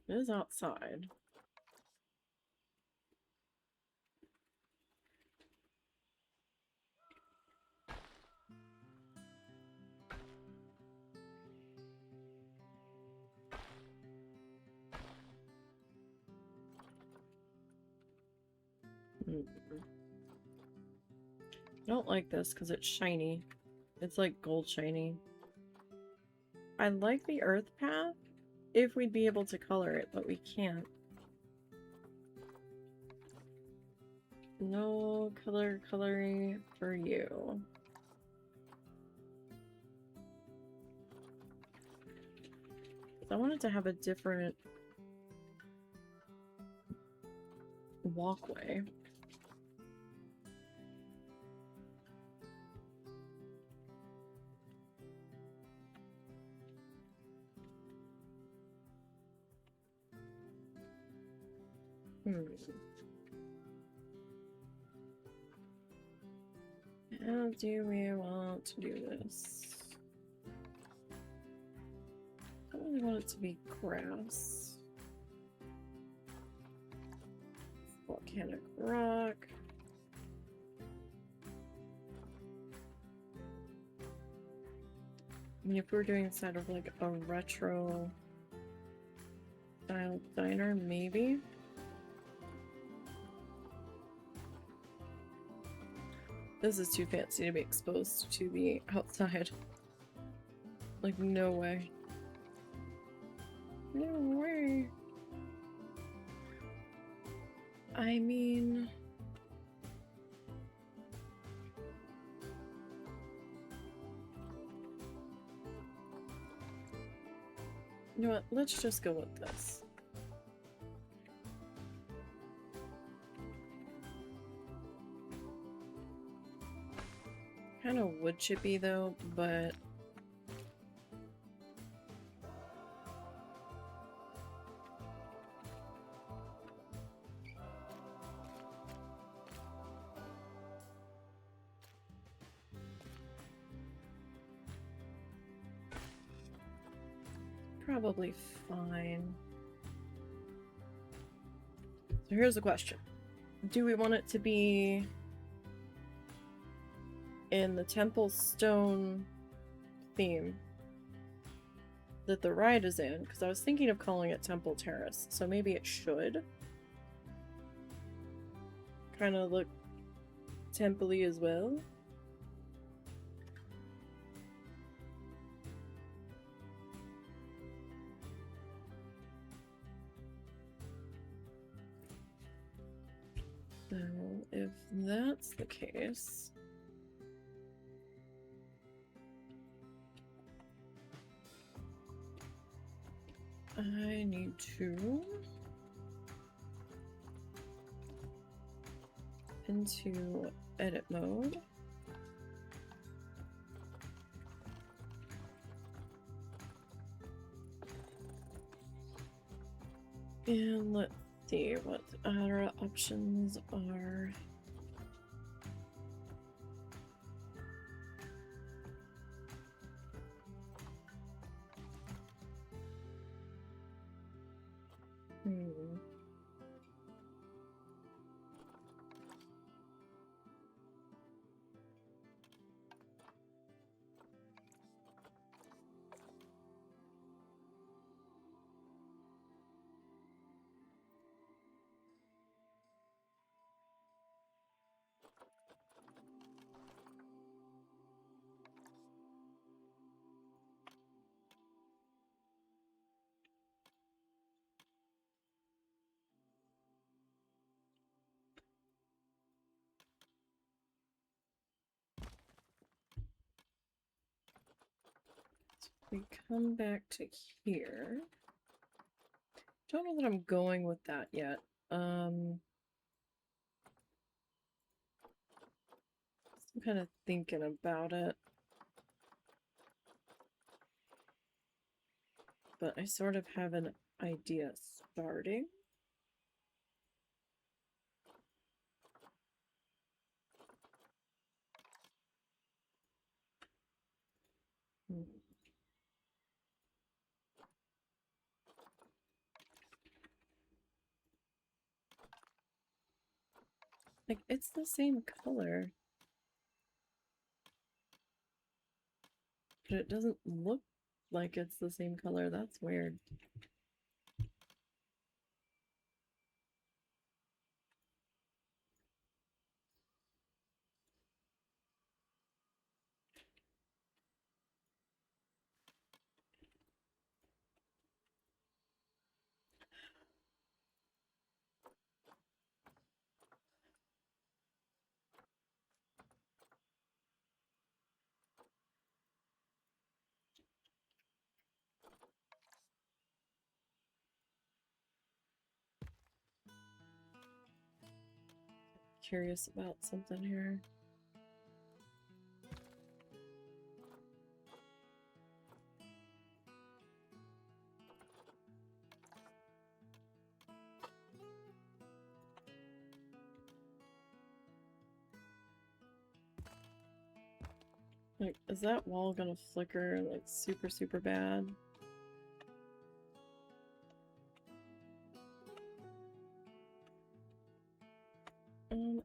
It is outside. I don't like this because it's shiny It's like gold shiny. I like the earth path if we'd be able to color it, but we can't. No coloring for you. I wanted to have a different walkway. How do we want to do this? I don't really want it to be grass. Volcanic rock. I mean, if we're doing sort of like a retro style diner, maybe. This is too fancy to be exposed to the outside. Like, no way. No way. I mean... You know what? Let's just go with this. Kind of wood chippy though, but probably fine. So here's the question. Do we want it to be in the temple stone theme that the ride is in? Because I was thinking of calling it Temple Terrace, so maybe it should kind of look temple-y as well. So if that's the case, I need to into edit mode. And let's see what our options are. We come back to here. Don't know that I'm going with that yet. I'm kind of thinking about it. But I sort of have an idea starting. Like, it's the same color. But it doesn't look like it's the same color. That's weird. curious about something here. Like, is that wall gonna flicker, like, super, super bad?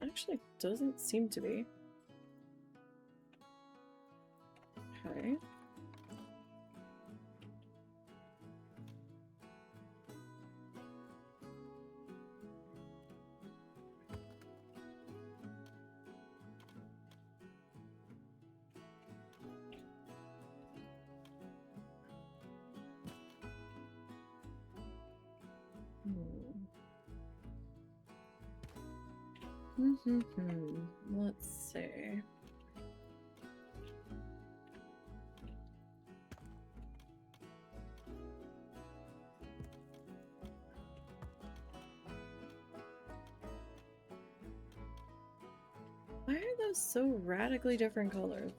Actually, doesn't seem to be. Okay. Let's see. Why are those so radically different colors?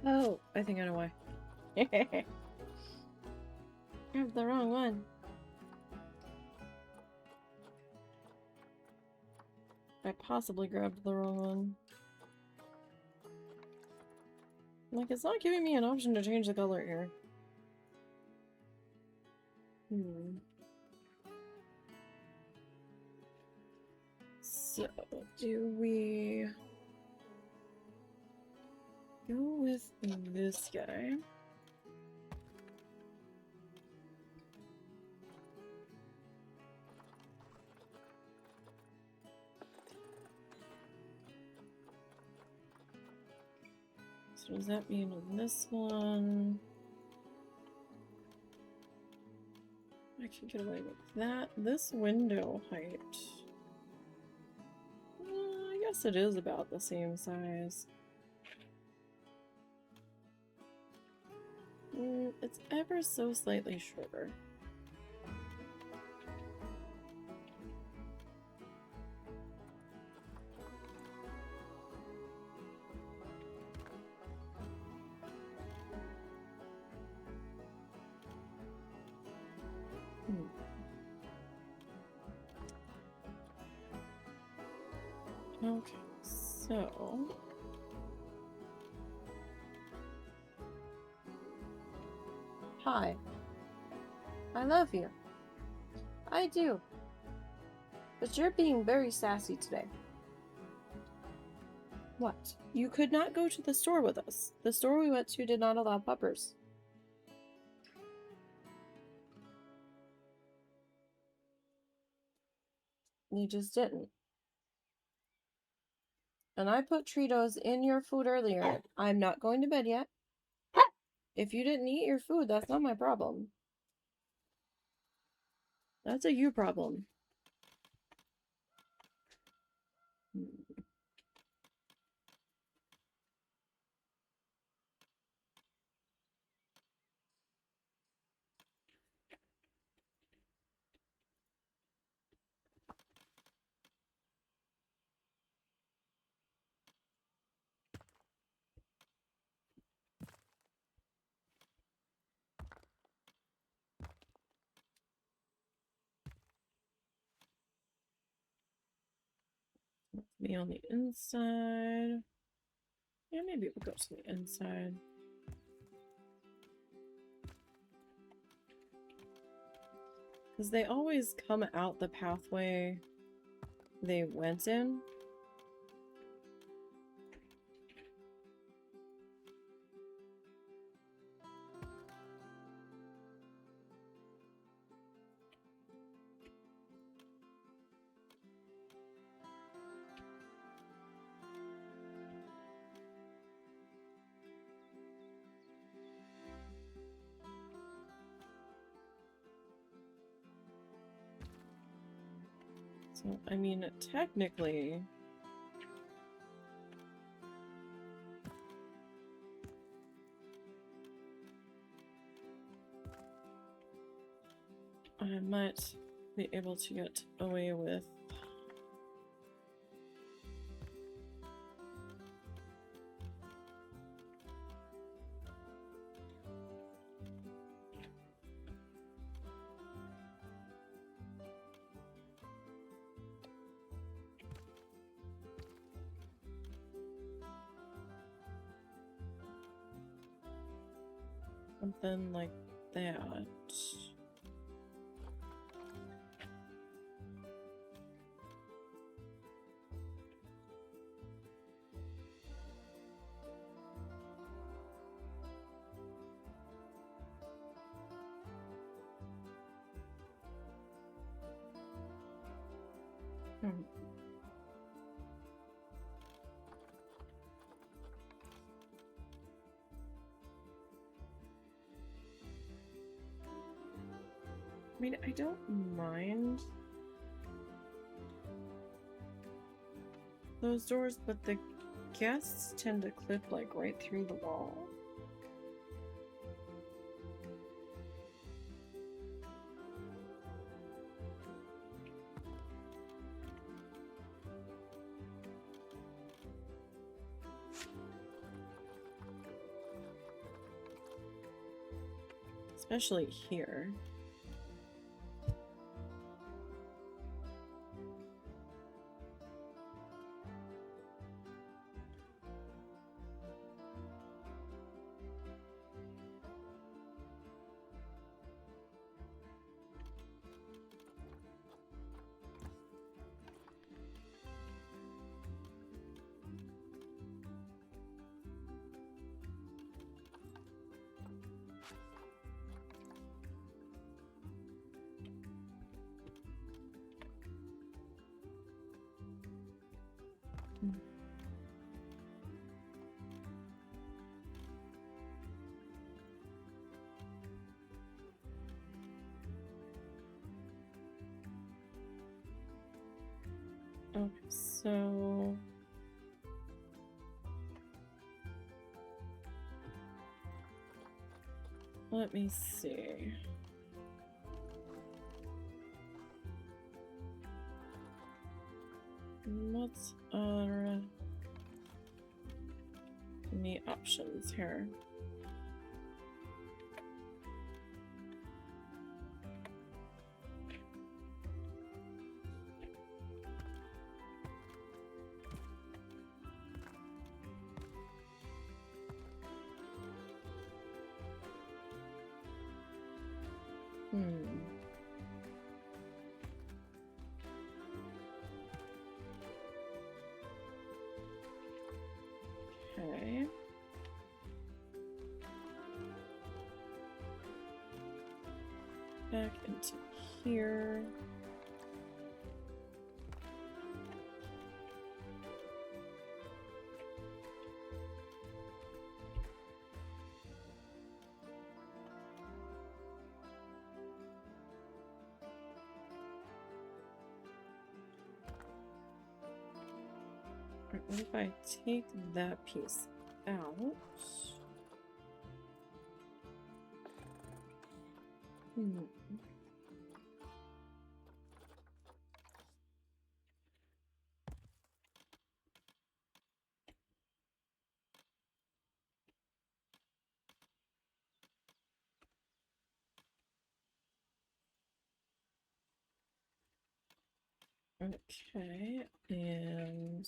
Oh, I think I know why. Grabbed the wrong one. I possibly grabbed the wrong one. Like, it's not giving me an option to change the color here. So, do we go with this guy? So does that mean on this one I can get away with that? This window height, I guess it is about the same size. It's ever so slightly shorter. Okay, so hi. I love you. I do. But you're being very sassy today. What? You could not go to the store with us. The store we went to did not allow puppers. You just didn't. And I put Treatos in your food earlier. I'm not going to bed yet. If you didn't eat your food, that's not my problem. That's a you problem. Me on the inside. Yeah, maybe we'll go to the inside. Because they always come out the pathway they went in. So, I mean, technically... I might be able to get away with... something like that. Hmm. I mean, I don't mind those doors, but the guests tend to clip like right through the wall. Especially here. Okay, so let me see. What's our the options here? Okay. Back into here. What if I take that piece out? Okay, and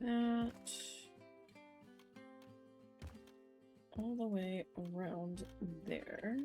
that all the way around there.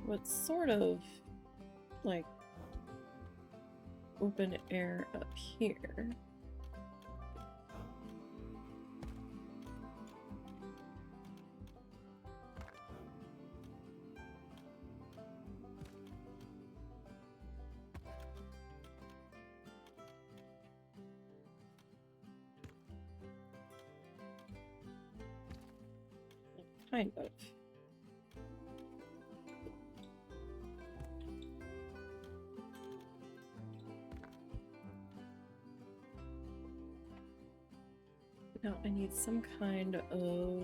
what's sort of like open air up here. Kind of. Now I need some kind of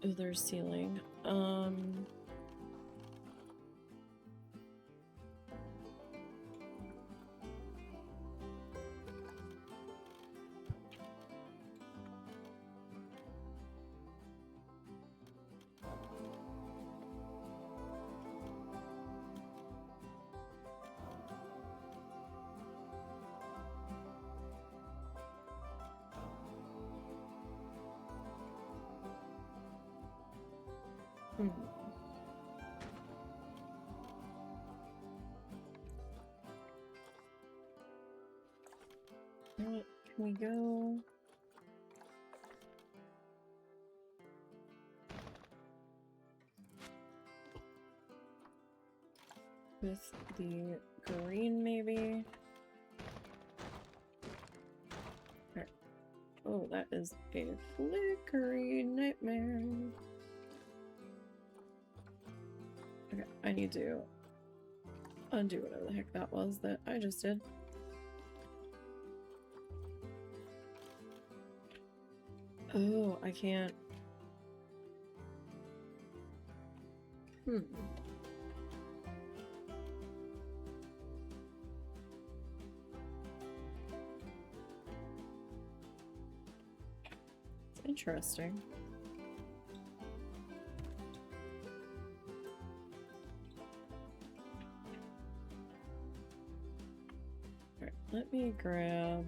other ceiling. Hmm. You know what? Can we go? With the green, maybe? Alright. Oh, that is a flickering nightmare. Okay, I need to undo whatever the heck that was that I just did. Oh, I can't. Hmm. It's interesting. Alright, let me grab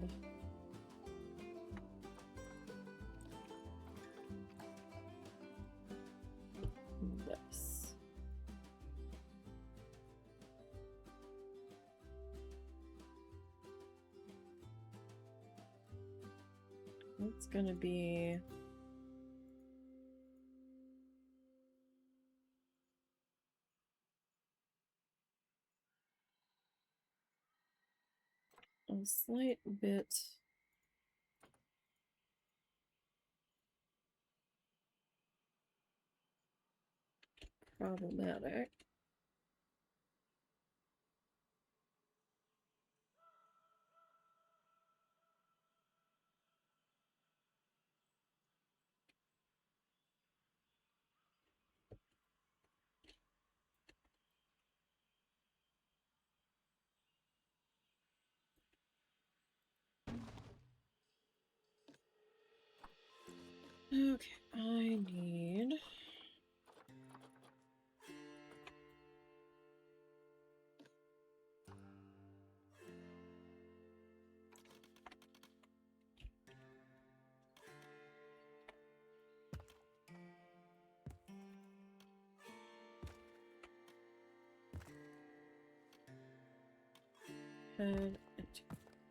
this. It's gonna be a slight bit problematic. Okay, I need head into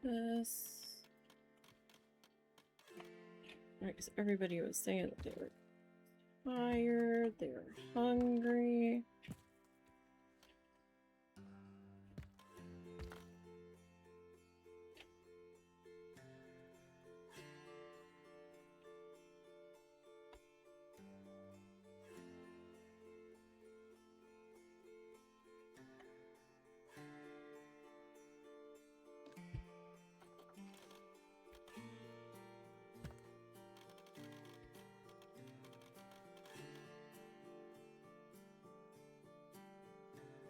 this. Right, because everybody was saying that they were tired, they were hungry.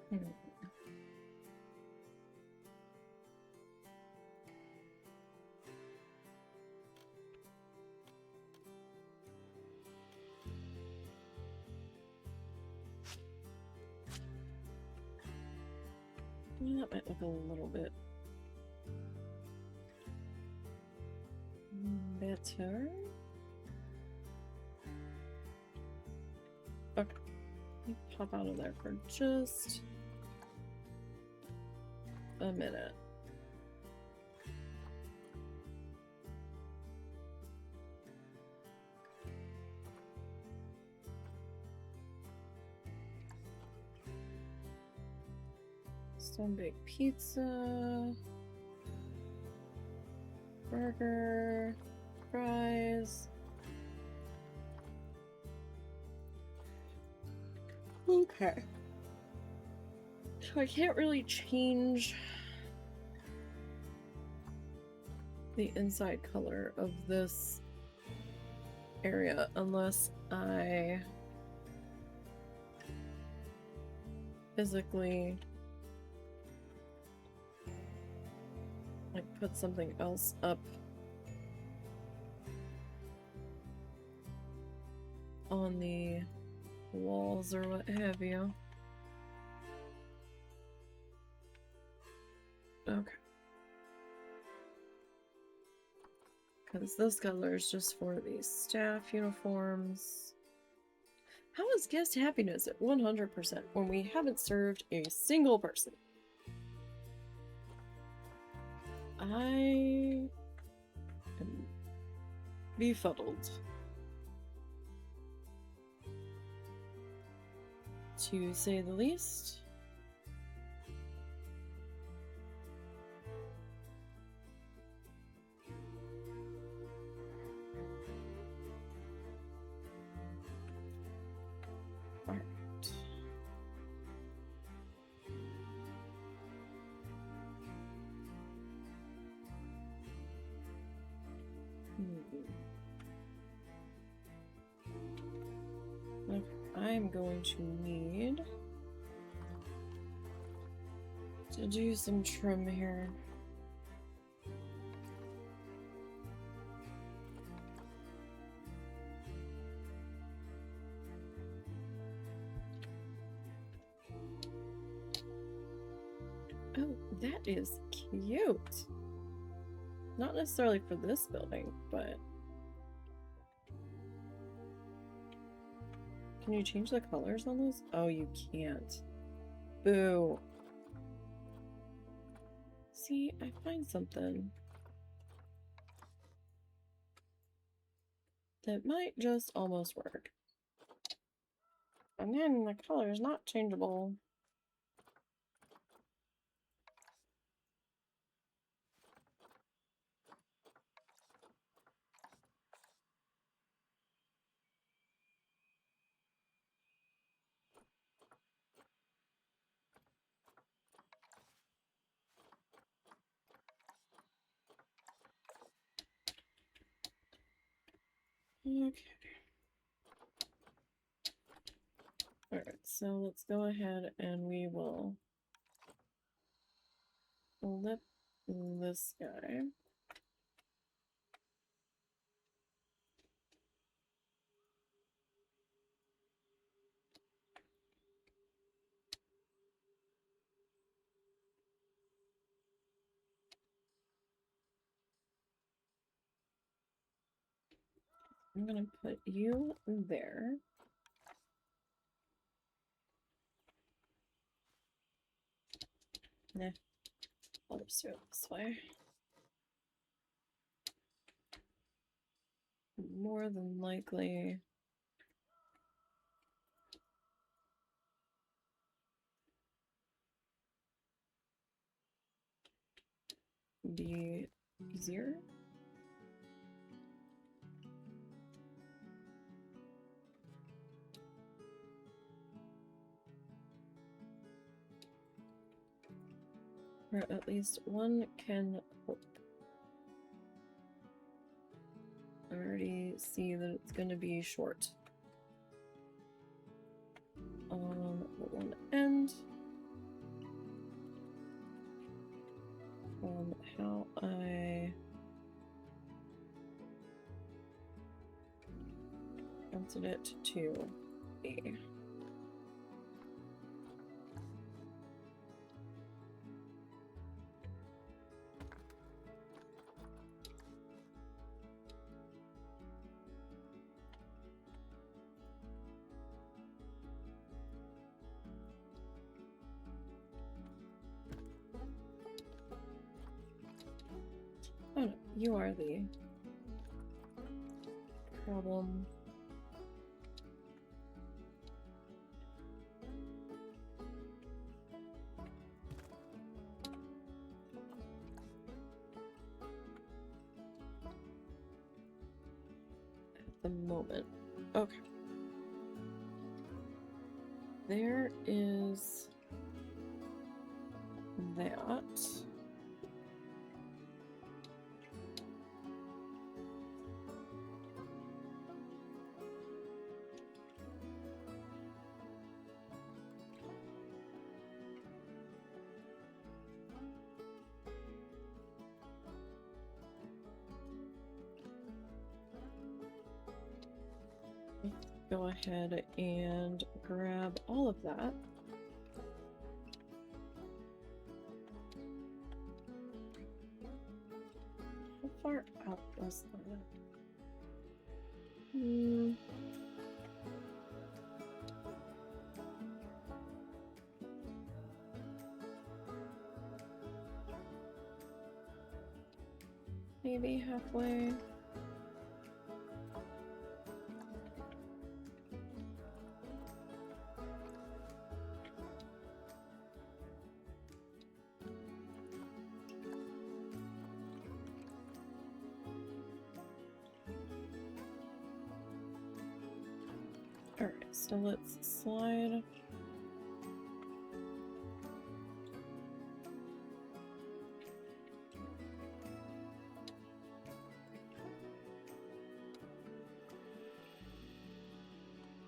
Hmm. That might look a little bit better. Okay. me pop out of there for just a minute. Some big pizza, burger, fries. Okay. So I can't really change the inside color of this area unless I physically like put something else up on the walls or what have you. Okay. Because this color is just for the staff uniforms. How is guest happiness at 100% when we haven't served a single person? I am befuddled, to say the least. Alright. Okay, I'm going to need to do some trim here. Oh, that is cute. Not necessarily for this building, but... Can you change the colors on those? Oh, you can't. Boo. See, I find something that might just almost work. And then the color is not changeable. Okay. Alright, so let's go ahead and we will flip this guy. I'm gonna put you there. Nah, I'll just do it this way. More than likely, be easier. Or at least one can hope. I already see that it's going to be short on one end. From how I wanted it to be. You are the problem. At the moment. Okay. There is that. Go ahead and grab all of that. How far out was that? Maybe halfway. Alright, so let's slide.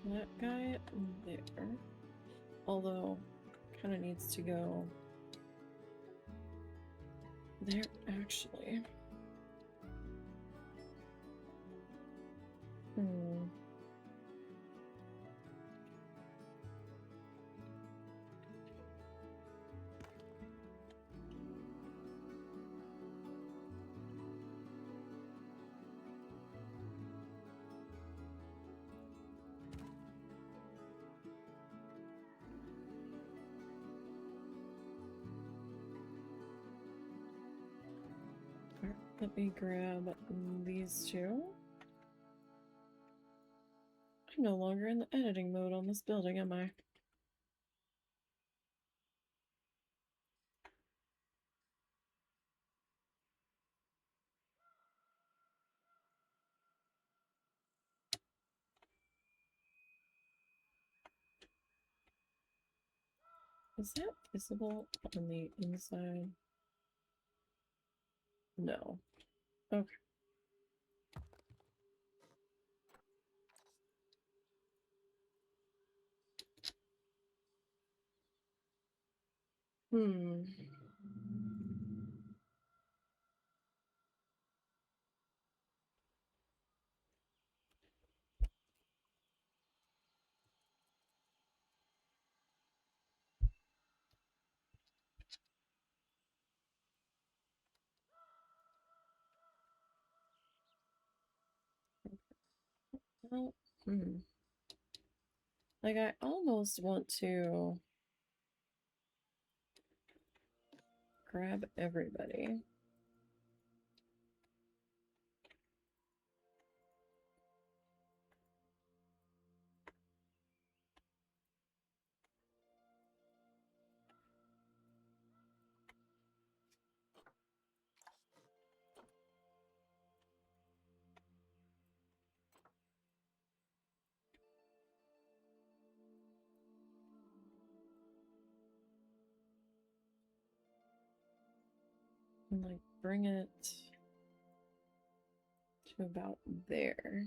That guy there. Although, kind of needs to go there, actually. Let me grab these two. I'm no longer in the editing mode on this building, am I? Is that visible on the inside? No. Okay. Well, like, I almost want to grab everybody. And, like, bring it to about there.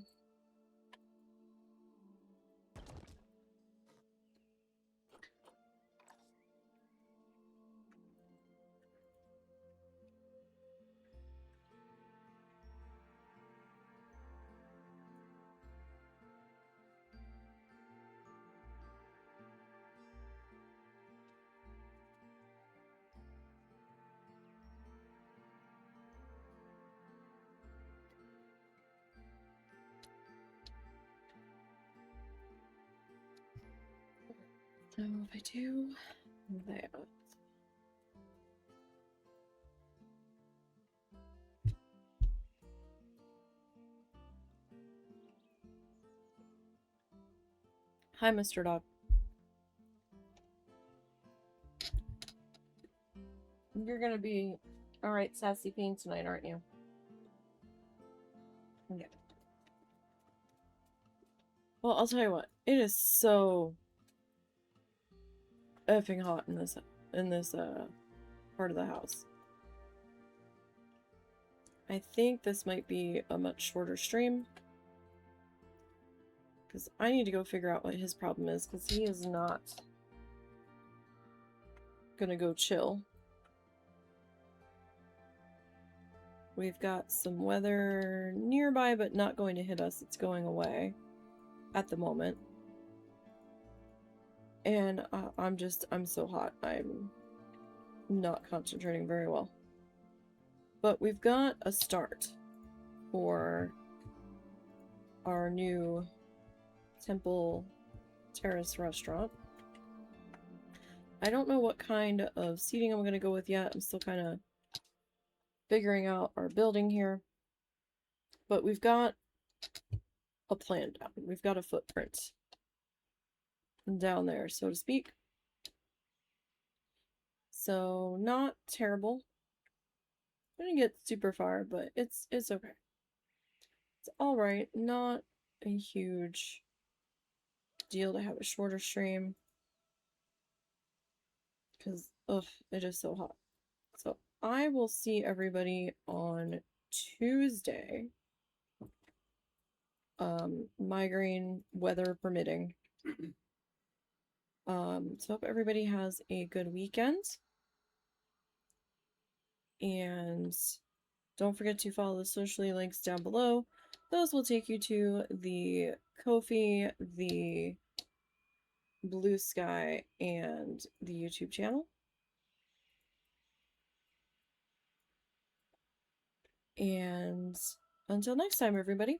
So if I do that. Hi, Mr. Dog. You're gonna be alright, sassy Bean tonight, aren't you? Okay. Well, I'll tell you what. It is so effing hot in this part of the house. I think this might be a much shorter stream. Because I need to go figure out what his problem is, because he is not gonna go chill. We've got some weather nearby, but not going to hit us. It's going away at the moment. And I'm so hot. I'm not concentrating very well. But we've got a start for our new Temple Terrace restaurant. I don't know what kind of seating I'm going to go with yet. I'm still kind of figuring out our building here. But we've got a plan down. We've got a footprint down there, so to speak. So, not terrible. I'm gonna get super far, but it's okay. It's alright. Not a huge deal to have a shorter stream. Because, ugh, it is so hot. So, I will see everybody on Tuesday. Migraine weather permitting. So hope everybody has a good weekend. And don't forget to follow the socially links down below. Those will take you to the Ko-fi, the Blue Sky, and the YouTube channel. And until next time, everybody.